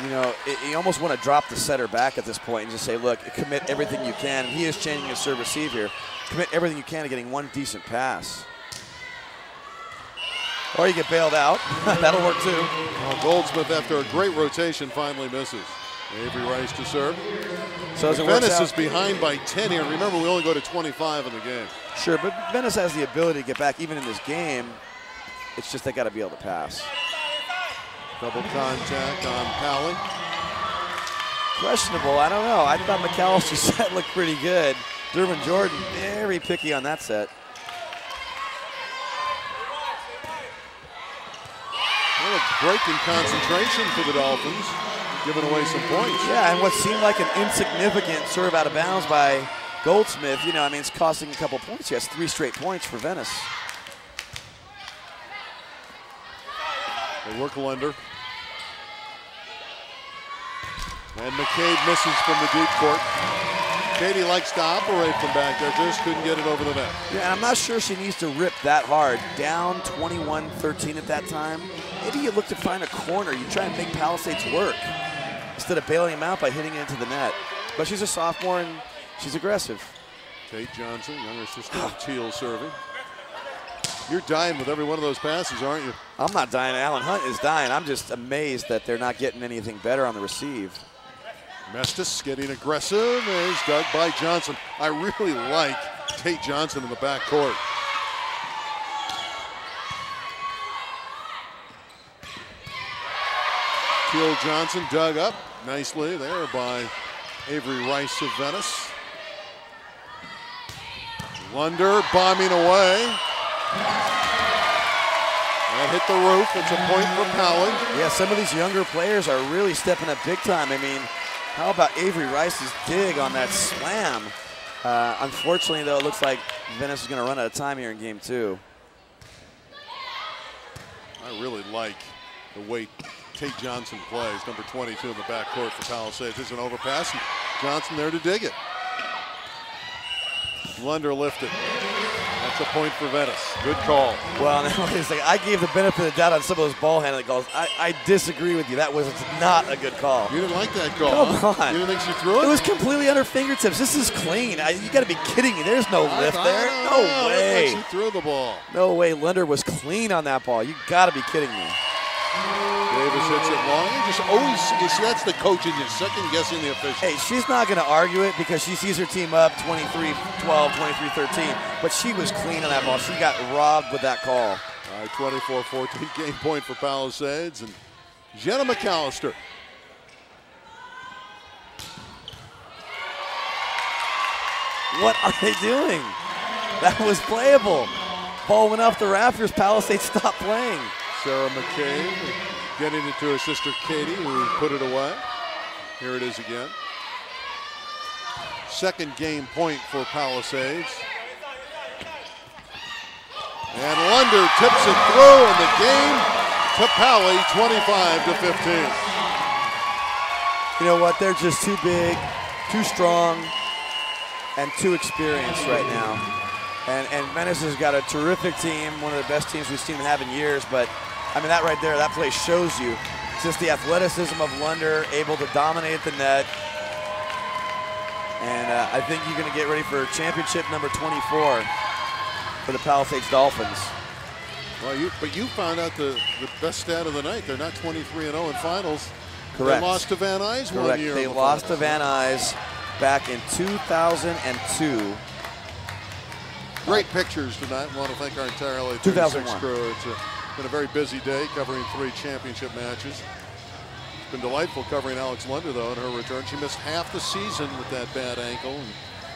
You know, you almost want to drop the setter back at this point and just say, look, commit everything you can. He is changing his serve receive here. Commit everything you can to getting one decent pass. Or you get bailed out. That'll work too. Well, Goldsmith, after a great rotation, finally misses. Avery Rice to serve. So as it Venice is behind by 10 here. Remember, we only go to 25 in the game. Sure, but Venice has the ability to get back even in this game. It's just they got to be able to pass. Double contact on Pally. Questionable. I don't know. I thought McAllister's set looked pretty good. Derwin Jordan, very picky on that set. Well, a break in concentration for the Dolphins, giving away some points. Yeah, and what seemed like an insignificant serve out of bounds by Goldsmith, you know, I mean, it's costing a couple points. He has 3 straight points for Venice. They work Lunder. And McCabe misses from the deep court. Katie likes to operate from back there, just couldn't get it over the net. Yeah, and I'm not sure she needs to rip that hard. Down 21-13 at that time. Maybe you look to find a corner. You try and make Palisades work instead of bailing him out by hitting it into the net. But she's a sophomore and she's aggressive. Tate Johnson, younger sister of Teal serving. You're dying with every one of those passes, aren't you? I'm not dying. Alan Hunt is dying. I'm just amazed that they're not getting anything better on the receive. Mestis getting aggressive is dug by Johnson. I really like Tate Johnson in the backcourt. Teal Johnson dug up nicely there by Avery Rice of Venice. Lunder bombing away. That hit the roof. It's a point for Powell. Yeah, some of these younger players are really stepping up big time. I mean, how about Avery Rice's dig on that slam? Unfortunately, though, it looks like Venice is going to run out of time here in game 2. I really like the way Tate Johnson plays, number 22 in the backcourt for Palisades. There's an overpass, and Johnson there to dig it. Lunder lifted. That's a point for Venice. Good call. Well, I gave the benefit of the doubt on some of those ball handling calls. I disagree with you. That was not a good call. You didn't like that call, Come on. You didn't think she threw it? It was completely under fingertips. This is clean. You got to be kidding me. There's no lift there. No way. She threw the ball. No way. Lunder was clean on that ball. You got to be kidding me. Davis hits it long. You just always, you see, that's the coach in you, second guessing the official. Hey, she's not going to argue it because she sees her team up 23-12, 23-13, but she was clean on that ball. She got robbed with that call. All right, 24-14 game point for Palisades, and Jenna McAllister. What are they doing? That was playable. Ball went off the rafters. Palisades stopped playing. Sarah McCabe getting it to her sister Katie, who put it away. Here it is again. Second game point for Palisades. And Lunder tips it through, and the game to Pally, 25-15. You know what? They're just too big, too strong, and too experienced right now. And Venice has got a terrific team, one of the best teams we've seen them have in years, but I mean, that right there, that play shows you just the athleticism of Lunder, able to dominate the net. And I think you're going to get ready for championship number 24 for the Palisades Dolphins. Well, but you found out the best stat of the night. They're not 23-0 in finals. Correct. They lost to Van Nuys Correct. 1 year. They lost to Van Nuys back in 2002. Great pictures tonight. I want to thank our entire LA 36 2001 crew. It's been a very busy day covering 3 championship matches. It's been delightful covering Alex Lunder, though, in her return. She missed half the season with that bad ankle and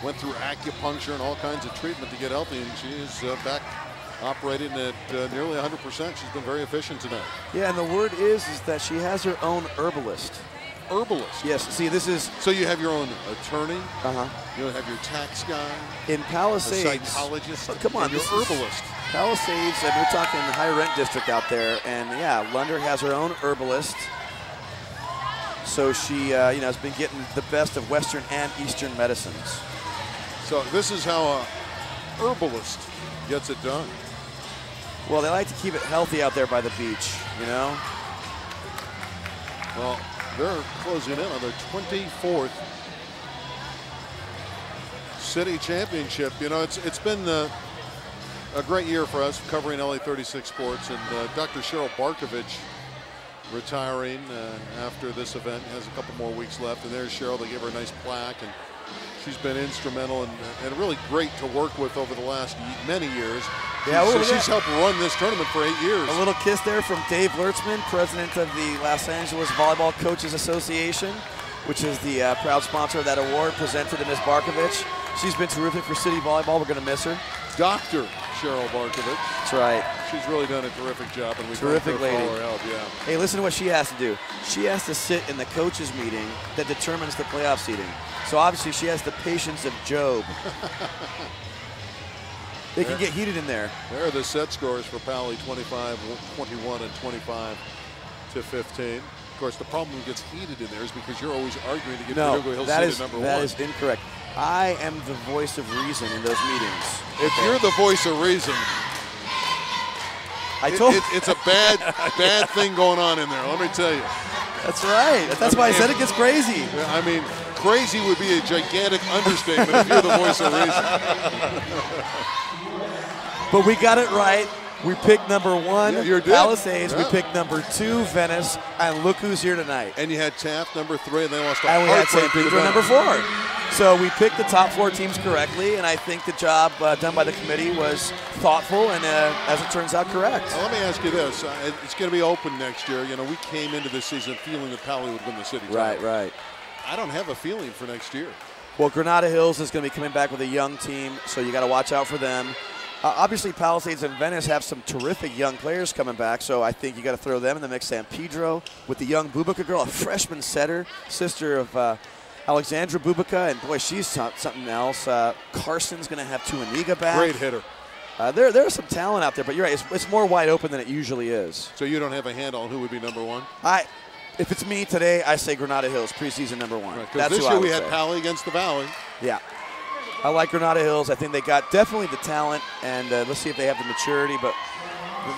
went through acupuncture and all kinds of treatment to get healthy, and she is back operating at nearly 100%. She's been very efficient tonight. Yeah, and the word is that she has her own herbalist. Herbalist? Yes, see, this is... So you have your own attorney? Uh-huh. You have your tax guy? In Palisades... A psychologist? Oh, come on, and your herbalist. Palisades, and we're talking high rent district out there, and yeah, Lunder has her own herbalist. So she, has been getting the best of Western and Eastern medicines. So this is how a herbalist gets it done. Well, they like to keep it healthy out there by the beach, you know? Well, they're closing in on their 24th city championship. You know, it's been a great year for us covering LA 36 sports, and Dr. Cheryl Barkovich retiring after this event. Has a couple more weeks left, and there's Cheryl. They gave her a nice plaque, and she's been instrumental and really great to work with over the last many years. Yeah, she's helped run this tournament for 8 years. A little kiss there from Dave Lertzman, president of the Los Angeles Volleyball Coaches Association, which is the proud sponsor of that award presented to Ms. Barkovich. She's been terrific for City Volleyball. We're going to miss her. Dr. Cheryl Barkovich. That's right. She's really done a terrific job, and we terrific thank her lady. for all her help. Yeah. Hey, listen to what she has to do. She has to sit in the coaches' meeting that determines the playoff seeding. So obviously she has the patience of Job. They can get heated in there. There are the set scores for Pally: 25-21 and 25-15. Of course, the problem that gets heated in there is because you're always arguing to get Paducah Hill seated number one. That is incorrect. I am the voice of reason in those meetings. If you're the voice of reason, it's a bad thing going on in there, let me tell you. That's right. That's why I said it gets crazy. I mean, crazy would be a gigantic understatement if you're the voice of reason. But we got it right. We picked number 1, Palisades. Yeah. We picked number 2, Venice. And look who's here tonight. And you had Taft, number 3, and they lost a And we had St. heartbreaker Pedro, number 4. So we picked the top 4 teams correctly, and I think the job done by the committee was thoughtful and, as it turns out, correct. Now, let me ask you this. It's going to be open next year. You know, we came into this season feeling that Pally would win the city title. Right. I don't have a feeling for next year. Well, Granada Hills is going to be coming back with a young team, so you got to watch out for them. Obviously, Palisades and Venice have some terrific young players coming back, so I think you got to throw them in the mix. San Pedro with the young Bubaka girl, a freshman setter, sister of Alexandra Bubaka, and boy, she's something else. Carson's going to have Tuaniga back. Great hitter. There's some talent out there, but you're right, it's more wide open than it usually is. So you don't have a handle on who would be number 1? If it's me today, I say Granada Hills, preseason number 1. Right, because this year we had Pally against the Valley. Yeah. I like Granada Hills. I think they got definitely the talent, and let's see if they have the maturity. But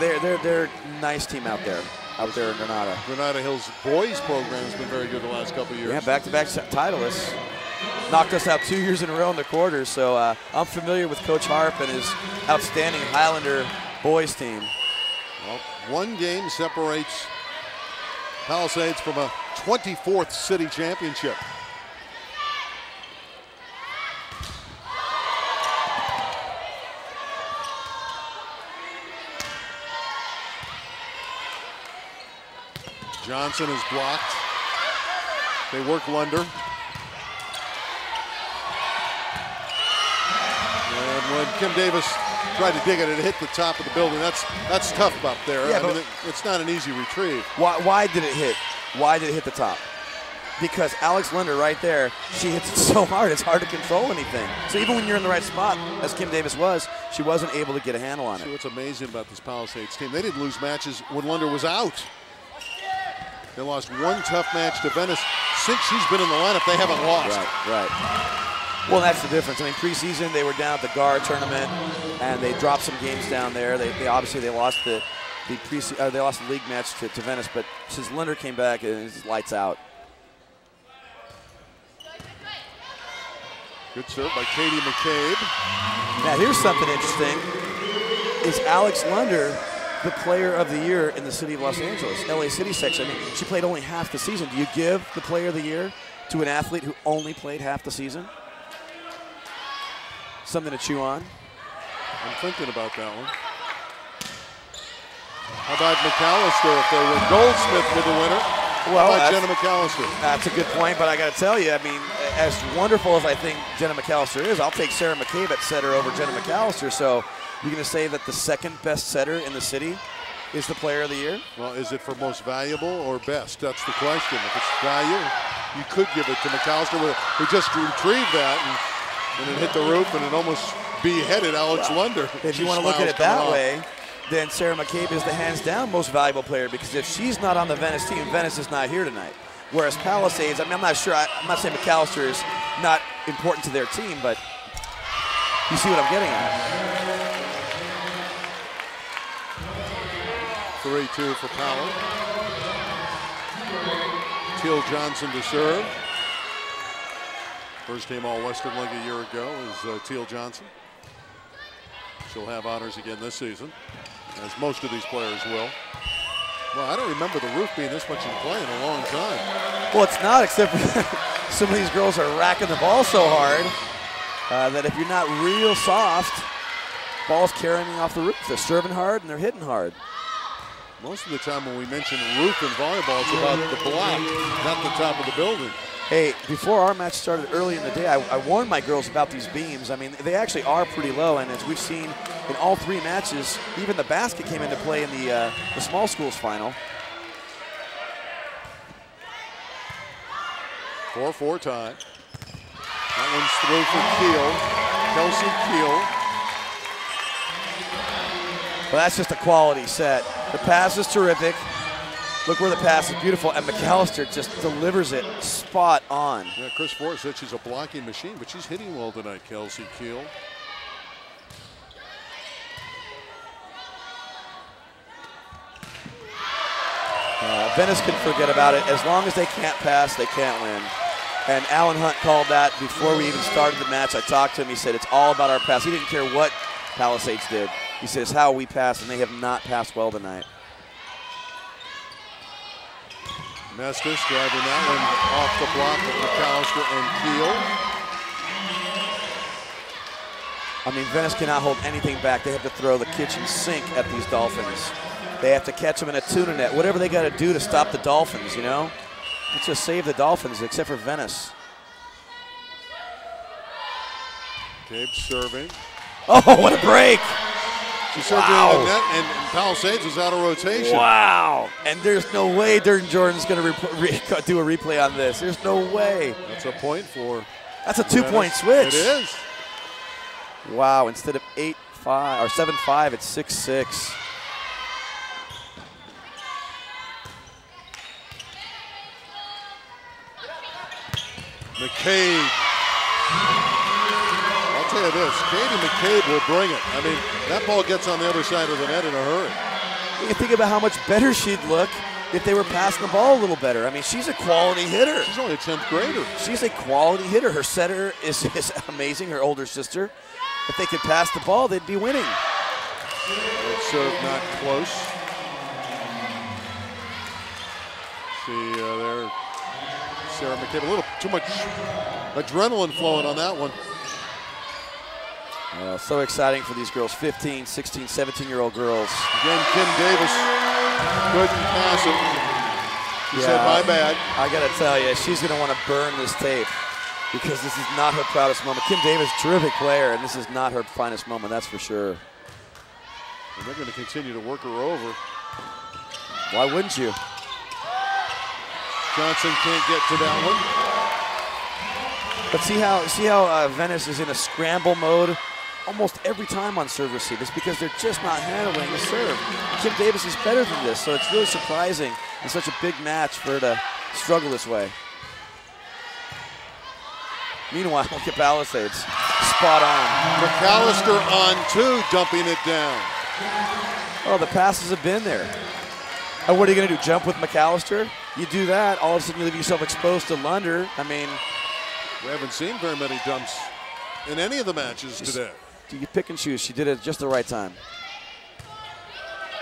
they're a nice team out there in Granada. Granada Hills boys program has been very good the last couple of years. Yeah, back-to-back titleists. Knocked us out 2 years in a row in the quarters. So I'm familiar with Coach Harp and his outstanding Highlander boys team. Well, one game separates Palisades from a 24th city championship. Johnson is blocked. They work Lunder. And when Kim Davis tried to dig it, it hit the top of the building. That's tough up there. Yeah, I mean, it's not an easy retrieve. Why did it hit? Why did it hit the top? Because Alex Lunder right there, she hits it so hard, it's hard to control anything. So even when you're in the right spot, as Kim Davis was, she wasn't able to get a handle on it. See, what's amazing about this Palisades team, they didn't lose matches when Lunder was out. They lost one tough match to Venice. Since she's been in the lineup, they haven't lost. Right. Well, that's the difference. I mean, preseason they were down at the GAR tournament, and they dropped some games down there. They obviously lost the league match to Venice, but since Lunder came back, it's lights out. Good serve by Katie McCabe. Now here's something interesting: is Alex Lunder the player of the year in the city of Los Angeles, LA City section? I mean, she played only half the season. Do you give the player of the year to an athlete who only played half the season? Something to chew on. I'm thinking about that one. How about McAllister if they win? Goldsmith with the winner. Well, how about Jenna McAllister? That's a good point, but I got to tell you, I mean, as wonderful as I think Jenna McAllister is, I'll take Sarah McCabe at setter over Jenna McAllister. So you're going to say that the second best setter in the city is the player of the year? Well, is it for most valuable or best? That's the question. If it's value, you could give it to McAllister, who just retrieved that and it hit the roof and it almost beheaded Alex Lunder. If you want to look at it that way, then Sarah McCabe is the hands-down most valuable player, because if she's not on the Venice team, Venice is not here tonight. Whereas Palisades, I mean, I'm not sure. I'm not saying McAllister is not important to their team, but you see what I'm getting at. 3-2 for Powell. Teal Johnson to serve. First team All-Western League a year ago is Teal Johnson. She'll have honors again this season, as most of these players will. Well, I don't remember the roof being this much in play in a long time. Well, it's not, except for some of these girls are racking the ball so hard that if you're not real soft, ball's carrying off the roof. They're serving hard and they're hitting hard. Most of the time when we mention roof in volleyball, it's about the block, not the top of the building. Hey, before our match started early in the day, I warned my girls about these beams. I mean, they actually are pretty low, and as we've seen in all 3 matches, even the basket came into play in the small schools final. 4-4 tie. That one's through for Keel. Kelsey Keel. Well, that's just a quality set. The pass is terrific. Look where the pass is beautiful, and McAllister just delivers it spot on. Yeah, Chris Forrest said she's a blocking machine, but she's hitting well tonight, Kelsey Keel. Venice can forget about it. As long as they can't pass, they can't win. And Alan Hunt called that before we even started the match. I talked to him. He said it's all about our pass. He didn't care what Palisades did. He said it's how we pass, and they have not passed well tonight. Mestis driving that one off the block of McAllister and Keel. I mean, Venice cannot hold anything back. They have to throw the kitchen sink at these Dolphins. They have to catch them in a tuna net, whatever they got to do to stop the Dolphins, you know? Let's just save the Dolphins, except for Venice. Gabe serving. Oh, what a break! She served in the net, and Palisades was out of rotation. Wow! And there's no way Durden Jordan's going to do a replay on this. There's no way. That's a point for. That's a 2-point switch. It is. Wow! Instead of 8-5 or 7-5, it's 6-6. McCabe. I'll tell you this, Katie McCabe will bring it. I mean, that ball gets on the other side of the net in a hurry. You can think about how much better she'd look if they were passing the ball a little better. I mean, she's a quality hitter. She's only a 10th grader. She's a quality hitter. Her setter is amazing, her older sister. If they could pass the ball, they'd be winning. That serve not close. See there, Sarah McCabe, a little too much adrenaline flowing on that one. So exciting for these girls, 15, 16, 17-year-old girls. Again, Kim Davis couldn't pass it. She said, my bad. I got to tell you, she's going to want to burn this tape because this is not her proudest moment. Kim Davis, terrific player, and this is not her finest moment, that's for sure. And they're going to continue to work her over. Why wouldn't you? Johnson can't get to that one. But see how Venice is in a scramble mode almost every time on serve receive. It's because they're just not handling the serve. Kim Davis is better than this, so it's really surprising in such a big match for her to struggle this way. Meanwhile, look at Palisades, spot on. McAllister on 2, dumping it down. Oh, the passes have been there. And what are you going to do, jump with McAllister? You do that, all of a sudden you leave yourself exposed to Lunder. I mean, we haven't seen very many dumps in any of the matches today. You pick and choose. She did it at just the right time.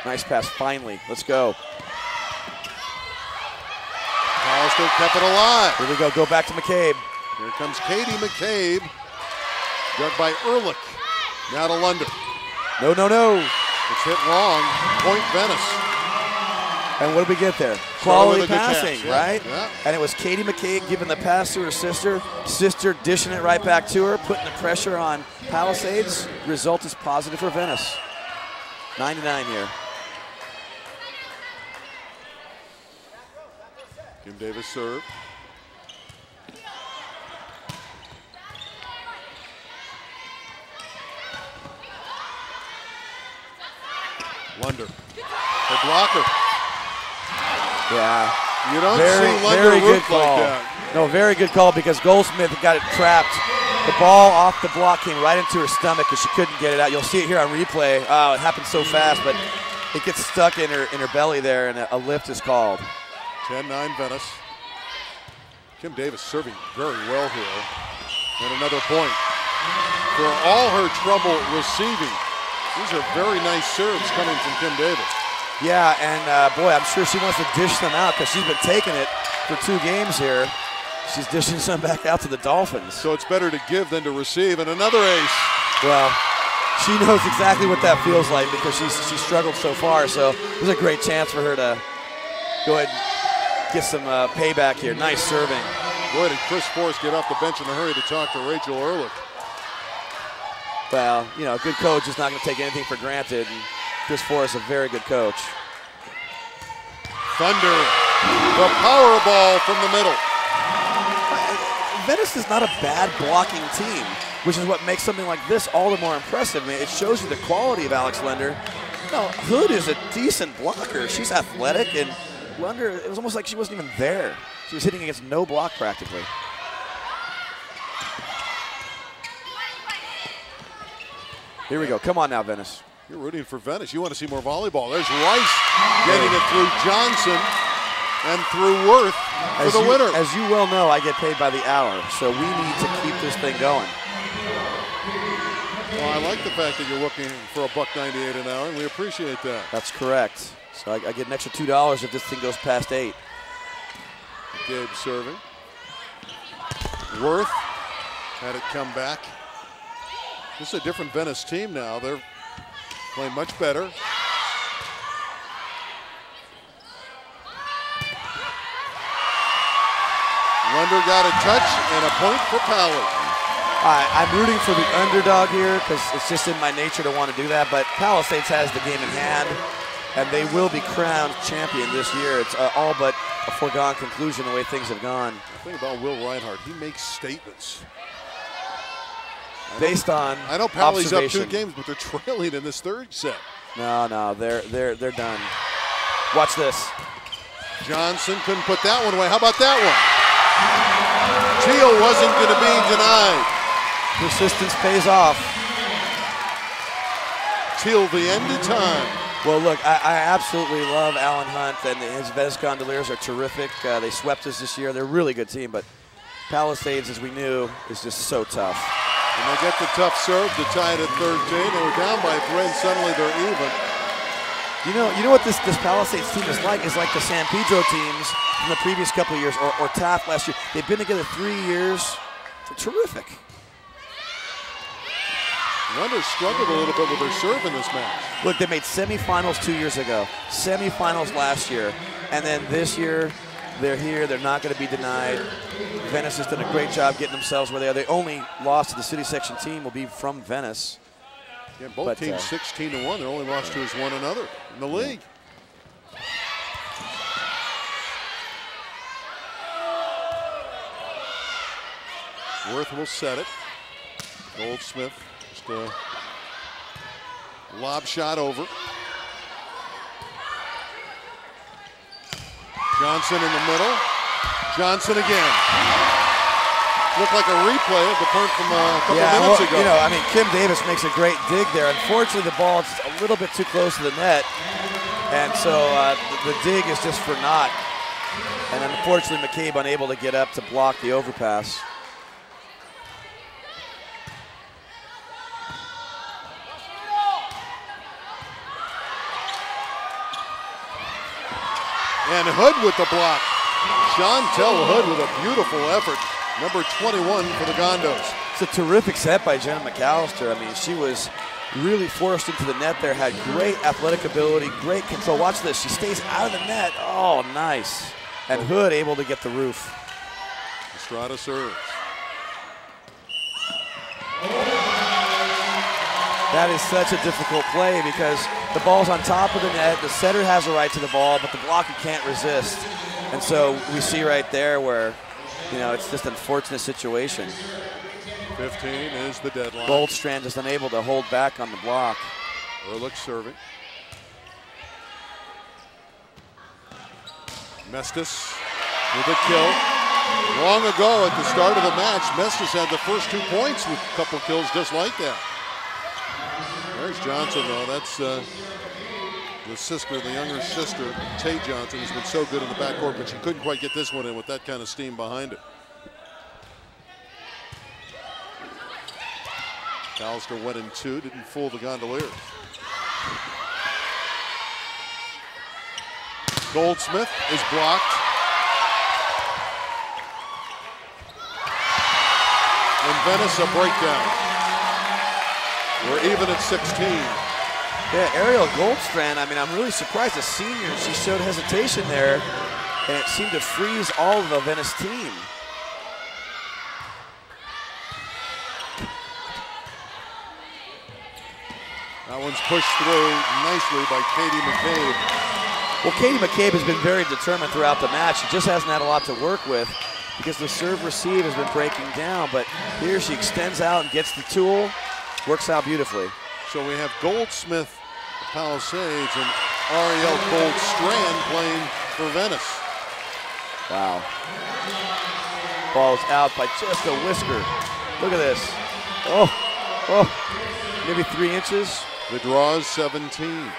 Nice pass, finally. Let's go. McAllister kept it alive. Here we go. Go back to McCabe. Here comes Katie McCabe. Dug by Ehrlich. Now to Lunder. No, no, no. It's hit long. Point Venice. And what did we get there? Quality passing, yeah, right? Yeah. And it was Katie McCabe giving the pass to her sister. Sister dishing it right back to her, putting the pressure on Palisades. Result is positive for Venice. 9-9 here. Kim Davis serve. Lunder. The blocker. Yeah. You don't see Lunder root like that. No, very good call because Goldsmith got it trapped. The ball off the block came right into her stomach and she couldn't get it out. You'll see it here on replay. Oh, it happened so fast, but it gets stuck in her belly there, and a lift is called. 10-9 Venice. Kim Davis serving very well here. And another point. For all her trouble receiving, these are very nice serves coming from Kim Davis. Yeah, and boy, I'm sure she wants to dish them out because she's been taking it for 2 games here. She's dishing some back out to the Dolphins. So it's better to give than to receive, and another ace. Well, she knows exactly what that feels like because she's struggled so far, so there's a great chance for her to go ahead and get some payback here. Nice serving. Boy, did Chris Forrest get off the bench in a hurry to talk to Rachel Ehrlich. Well, you know, a good coach is not going to take anything for granted, and Chris Forrest is a very good coach. Thunder, the power ball from the middle. Venice is not a bad blocking team, which is what makes something like this all the more impressive. I mean, it shows you the quality of Alex Lunder. No, Hood is a decent blocker. She's athletic, and Lunder, it was almost like she wasn't even there. She was hitting against no block practically. Here we go. Come on now, Venice. You're rooting for Venice. You want to see more volleyball. There's Rice getting it through Johnson and through Worth for the winner. As you well know, I get paid by the hour, so we need to keep this thing going. Well, I like the fact that you're looking for $1.98 an hour, and we appreciate that. That's correct. So I get an extra $2 if this thing goes past 8. Gabe serving. Worth had it come back. This is a different Venice team now. They're playing much better. Lunder got a touch and a point for Pally. I'm rooting for the underdog here because it's just in my nature to want to do that, but Palisades has the game in hand, and they will be crowned champion this year. It's all but a foregone conclusion the way things have gone. The thing about Will Reinhardt, he makes statements. Based on I know Pally's up 2 games, but they're trailing in this 3rd set. No, they're done. Watch this. Johnson couldn't put that one away. How about that one? Teal wasn't going to be denied. Persistence pays off. Till the end of time. Well, look, I absolutely love Alan Hunt, and his Venice Gondoliers are terrific. They swept us this year. They're a really good team, but Palisades, as we knew, is just so tough. And they get the tough serve to tie it at 13. They were down by 3, and suddenly they're even. You know what this Palisades team is like? Is like the San Pedro teams from the previous couple of years, or Taft last year. They've been together 3 years. They're terrific. Lunder struggled a little bit with their serve in this match. Look, they made semifinals 2 years ago, semifinals last year, and then this year they're here. They're not going to be denied. Venice has done a great job getting themselves where they are. The only loss to the city section team will be from Venice. Yeah, both teams 16-1. Their only loss to is one another in the league. Worth will set it. Goldsmith just a lob shot over. Johnson in the middle. Johnson again. Looked like a replay of the point from a couple minutes ago. You know, I mean, Kim Davis makes a great dig there. Unfortunately, the ball is a little bit too close to the net, and so the dig is just for naught. And unfortunately, McCabe unable to get up to block the overpass. And Hood with the block. Chantel Hood with a beautiful effort. Number 21 for the Gondos. It's a terrific set by Jenna McAllister. I mean, she was really forced into the net there, had great athletic ability, great control. Watch this, she stays out of the net. Oh, nice. And Hood able to get the roof. Estrada serves. That is such a difficult play because the ball's on top of the net. The setter has a right to the ball, but the blocker can't resist. And so we see right there where, you know, it's just an unfortunate situation. 15 is the deadline. Goldstrand is unable to hold back on the block. Ehrlich serving. Mestis with a kill. Long ago at the start of the match, Mestis had the first 2 points with a couple kills just like that. There's Johnson, though. That's the sister, the younger sister, Tay Johnson, has been so good in the backcourt, but she couldn't quite get this one in with that kind of steam behind it. Ballister went in 2, didn't fool the Gondoliers. Goldsmith is blocked. And Venice a breakdown. We're even at 16. Yeah, Ariel Goldstrand, I mean, I'm really surprised. A senior, she showed hesitation there, and it seemed to freeze all of the Venice team. That one's pushed through nicely by Katie McCabe. Well, Katie McCabe has been very determined throughout the match. She just hasn't had a lot to work with because the serve-receive has been breaking down, but here she extends out and gets the tool. Works out beautifully. So we have Goldsmith, Palisades, and Ariel Goldstrand playing for Venice. Wow. Ball's out by just a whisker. Look at this. Maybe 3 inches. The draw is 17.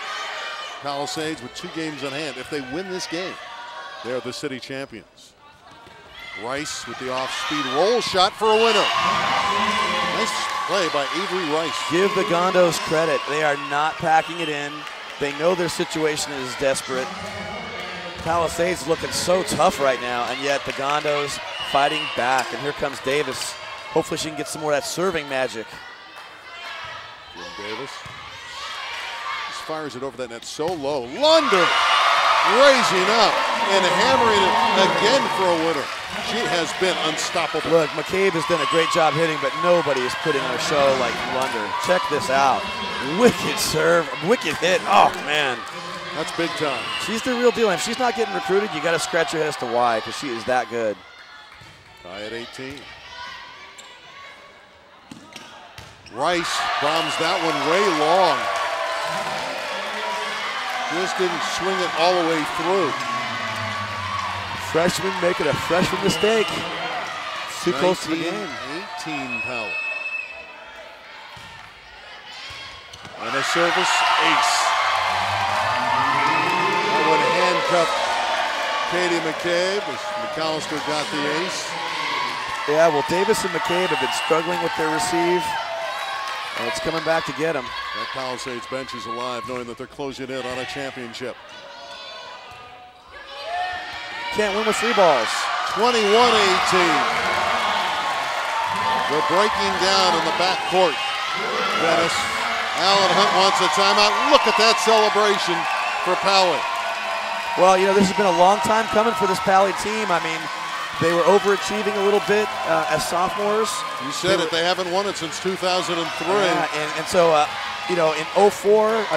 Palisades with 2 games in hand. If they win this game, they're the city champions. Rice with the off-speed roll shot for a winner. Nice play by Avery Rice. Give the Gondos credit. They are not packing it in. They know their situation is desperate. Palisades looking so tough right now, and yet the Gondos fighting back. And here comes Davis. Hopefully she can get some more of that serving magic. Jim Davis just fires it over that net so low. Lunder raising up and hammering it again for a winner. She has been unstoppable. Look, McCabe has done a great job hitting, but nobody is putting on a show like Lunder. Check this out. Wicked serve, wicked hit. Oh, man. That's big time. She's the real deal. If she's not getting recruited, you got to scratch your head as to why, because she is that good. Tie at 18. Rice bombs that one way long. Just didn't swing it all the way through. Freshman making a freshman mistake. Too close to the game. 18 Powell. And a service ace. That one handcuffed Katie McCabe as McAllister got the ace. Yeah, well, Davis and McCabe have been struggling with their receive. And it's coming back to get them. That Palisades bench is alive, knowing that they're closing in on a championship. Can't win with 3 balls. 21-18. They're breaking down in the backcourt. Venice. Alan Hunt wants a timeout. Look at that celebration for Pally. Well, you know, this has been a long time coming for this Pally team. I mean, they were overachieving a little bit as sophomores. You said they haven't won it since 2003. And so, you know, in 05,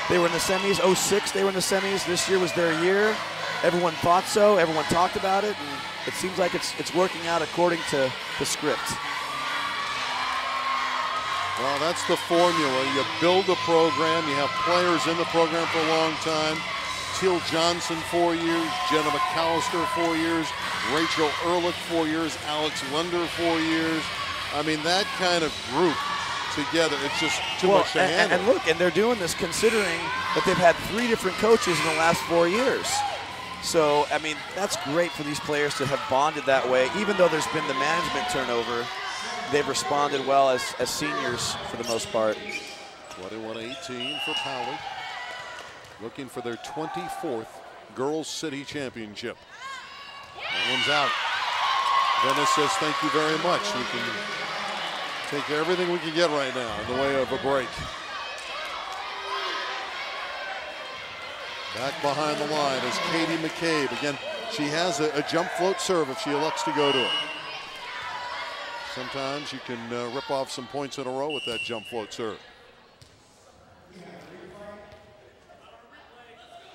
they were in the semis. 06, they were in the semis. This year was their year. Everyone thought so. Everyone talked about it. And it seems like it's working out according to the script. Well, that's the formula. You build a program. You have players in the program for a long time. Teal Johnson, 4 years. Jenna McAllister, 4 years. Rachel Ehrlich, 4 years. Alex Lunder, 4 years. I mean, that kind of group together, it's just too much to handle. And look, and they're doing this considering that they've had 3 different coaches in the last 4 years. So, I mean, that's great for these players to have bonded that way. Even though there's been the management turnover, they've responded well as seniors for the most part. 21-18 for Powley. Looking for their 24th Girls City Championship. That one's out. Venice says thank you very much. We can take everything we can get right now in the way of a break. Back behind the line is Katie McCabe. Again, she has a jump float serve if she elects to go to it. Sometimes you can rip off some points in a row with that jump float serve.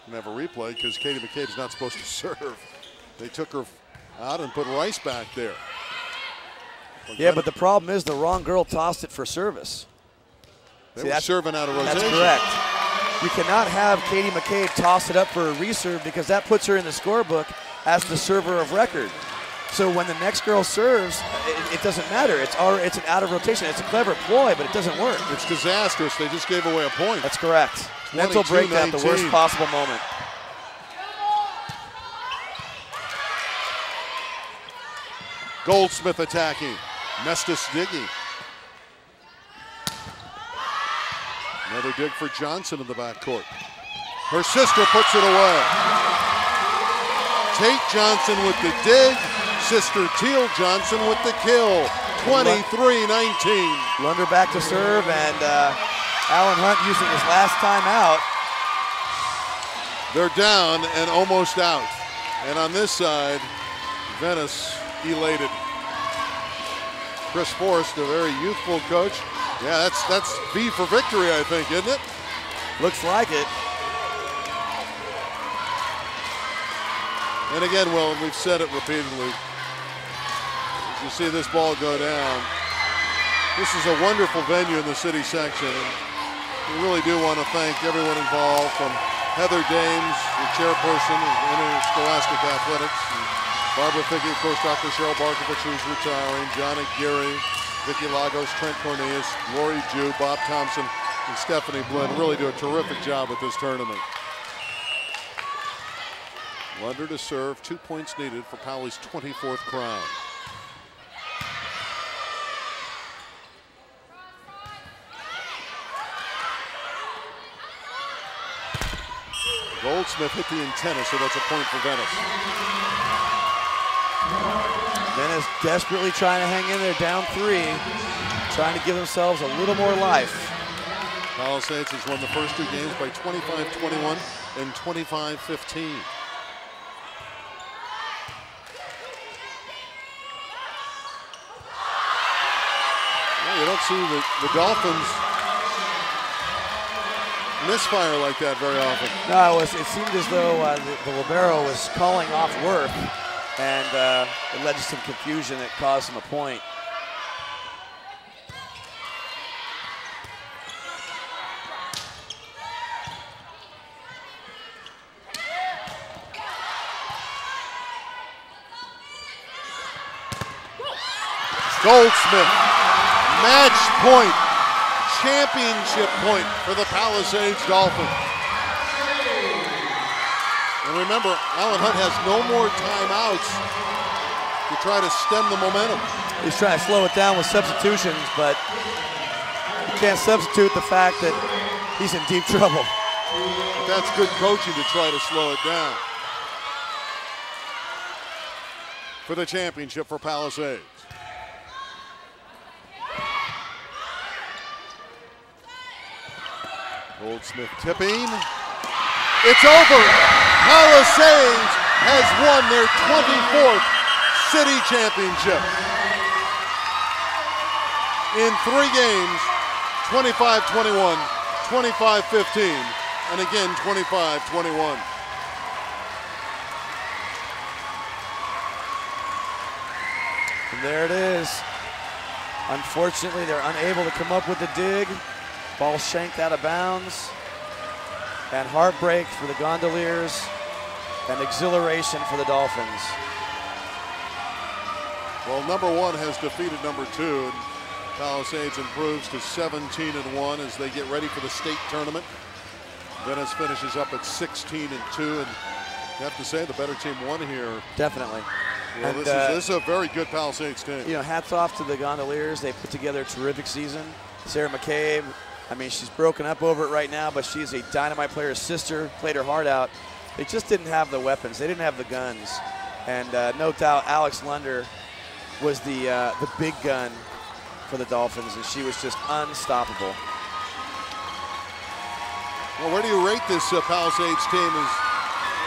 We're gonna have a replay because Katie McCabe's not supposed to serve. They took her out and put Rice back there. Yeah, but the problem is the wrong girl tossed it for service. They were serving out of rotation. That's correct. You cannot have Katie McCabe toss it up for a reserve because that puts her in the scorebook as the server of record. So when the next girl serves, it doesn't matter. It's an out of rotation. It's a clever ploy, but it doesn't work. It's disastrous. They just gave away a point. That's correct. Mental breakdown at the worst possible moment. Goldsmith attacking. Mestis digging. Another dig for Johnson in the backcourt. Her sister puts it away. Tate Johnson with the dig. Sister Teal Johnson with the kill. 23-19. Lunder back to serve, and Alan Hunt using his last time out. They're down and almost out. And on this side, Venice elated. Chris Forrest, a very youthful coach, Yeah, that's V for victory, I think, isn't it? Looks like it. And again, Will, we've said it repeatedly. As you see this ball go down, this is a wonderful venue in the city section. And we really do want to thank everyone involved, from Heather Dames, the chairperson of Interscholastic Athletics, and Barbara Figge, of course, Dr. Cheryl Barkovich, who's retiring, John Aguirre, Vicki Lagos, Trent Cornelius, Lori Jew, Bob Thompson, and Stephanie Blinn really do a terrific job at this tournament. Lunder to serve, 2 points needed for Powley's 24th crown. Goldsmith hit the antenna, so that's a point for Venice. Venice desperately trying to hang in there, down 3, trying to give themselves a little more life. Palisades has won the first 2 games by 25-21 and 25-15. You don't see the Dolphins misfire like that very often. No, it seemed as though the libero was calling off work, and it led to some confusion that caused him a point. Goldsmith, match point, championship point for the Palisades Dolphins. And remember, Alan Hunt has no more timeouts to try to stem the momentum. He's trying to slow it down with substitutions, but you can't substitute the fact that he's in deep trouble. But that's good coaching to try to slow it down. For the championship for Palisades. Goldsmith tipping. It's over. Palisades has won their 24th city championship. In 3 games, 25-21, 25-15, and again 25-21. And there it is. Unfortunately, they're unable to come up with the dig. Ball shanked out of bounds, and heartbreak for the Gondoliers, and exhilaration for the Dolphins. Well, number 1 has defeated number 2, and Palisades improves to 17-1 as they get ready for the state tournament. Venice finishes up at 16-2, and you have to say the better team won here. Definitely. Well, and, this is a very good Palisades team. You know, hats off to the Gondoliers. They put together a terrific season. Sarah McCabe, I mean, she's broken up over it right now, but she's a dynamite player. Her sister played her heart out. They just didn't have the weapons. They didn't have the guns. And no doubt Alex Lunder was the big gun for the Dolphins, and she was just unstoppable. Well, where do you rate this Palisades team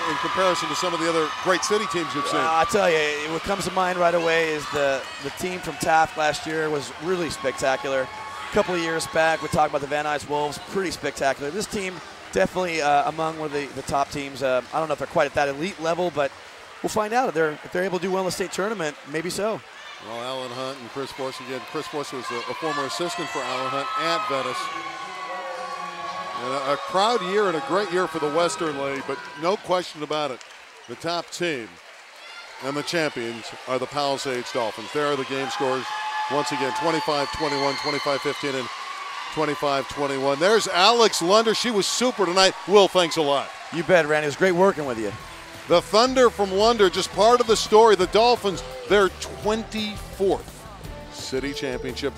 in comparison to some of the other great city teams you've seen? I tell you, what comes to mind right away is the team from Taft last year was really spectacular. A couple of years back, we talked about the Van Nuys Wolves, pretty spectacular. This team definitely among one of the top teams. I don't know if they're quite at that elite level, but we'll find out. If they're able to do well in the state tournament, maybe so. Well, Alan Hunt and Chris Force again. Chris Force was a former assistant for Alan Hunt at Venice. And a proud year and a great year for the Western League, but no question about it. The top team and the champions are the Palisades Dolphins. There are the game scores. Once again, 25-21, 25-15, and 25-21. There's Alex Lunder. She was super tonight. Will, thanks a lot. You bet, Randy. It was great working with you. The Thunder from Lunder, just part of the story. The Dolphins, their 24th city championship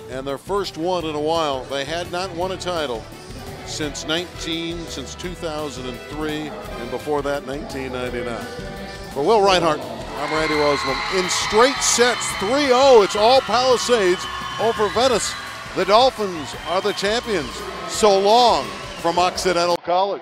and their first one in a while. They had not won a title since 2003, and before that, 1999. For Will Reinhart, I'm Randy Roseman. In straight sets, 3-0, it's all Palisades over Venice. The Dolphins are the champions. So long from Occidental College.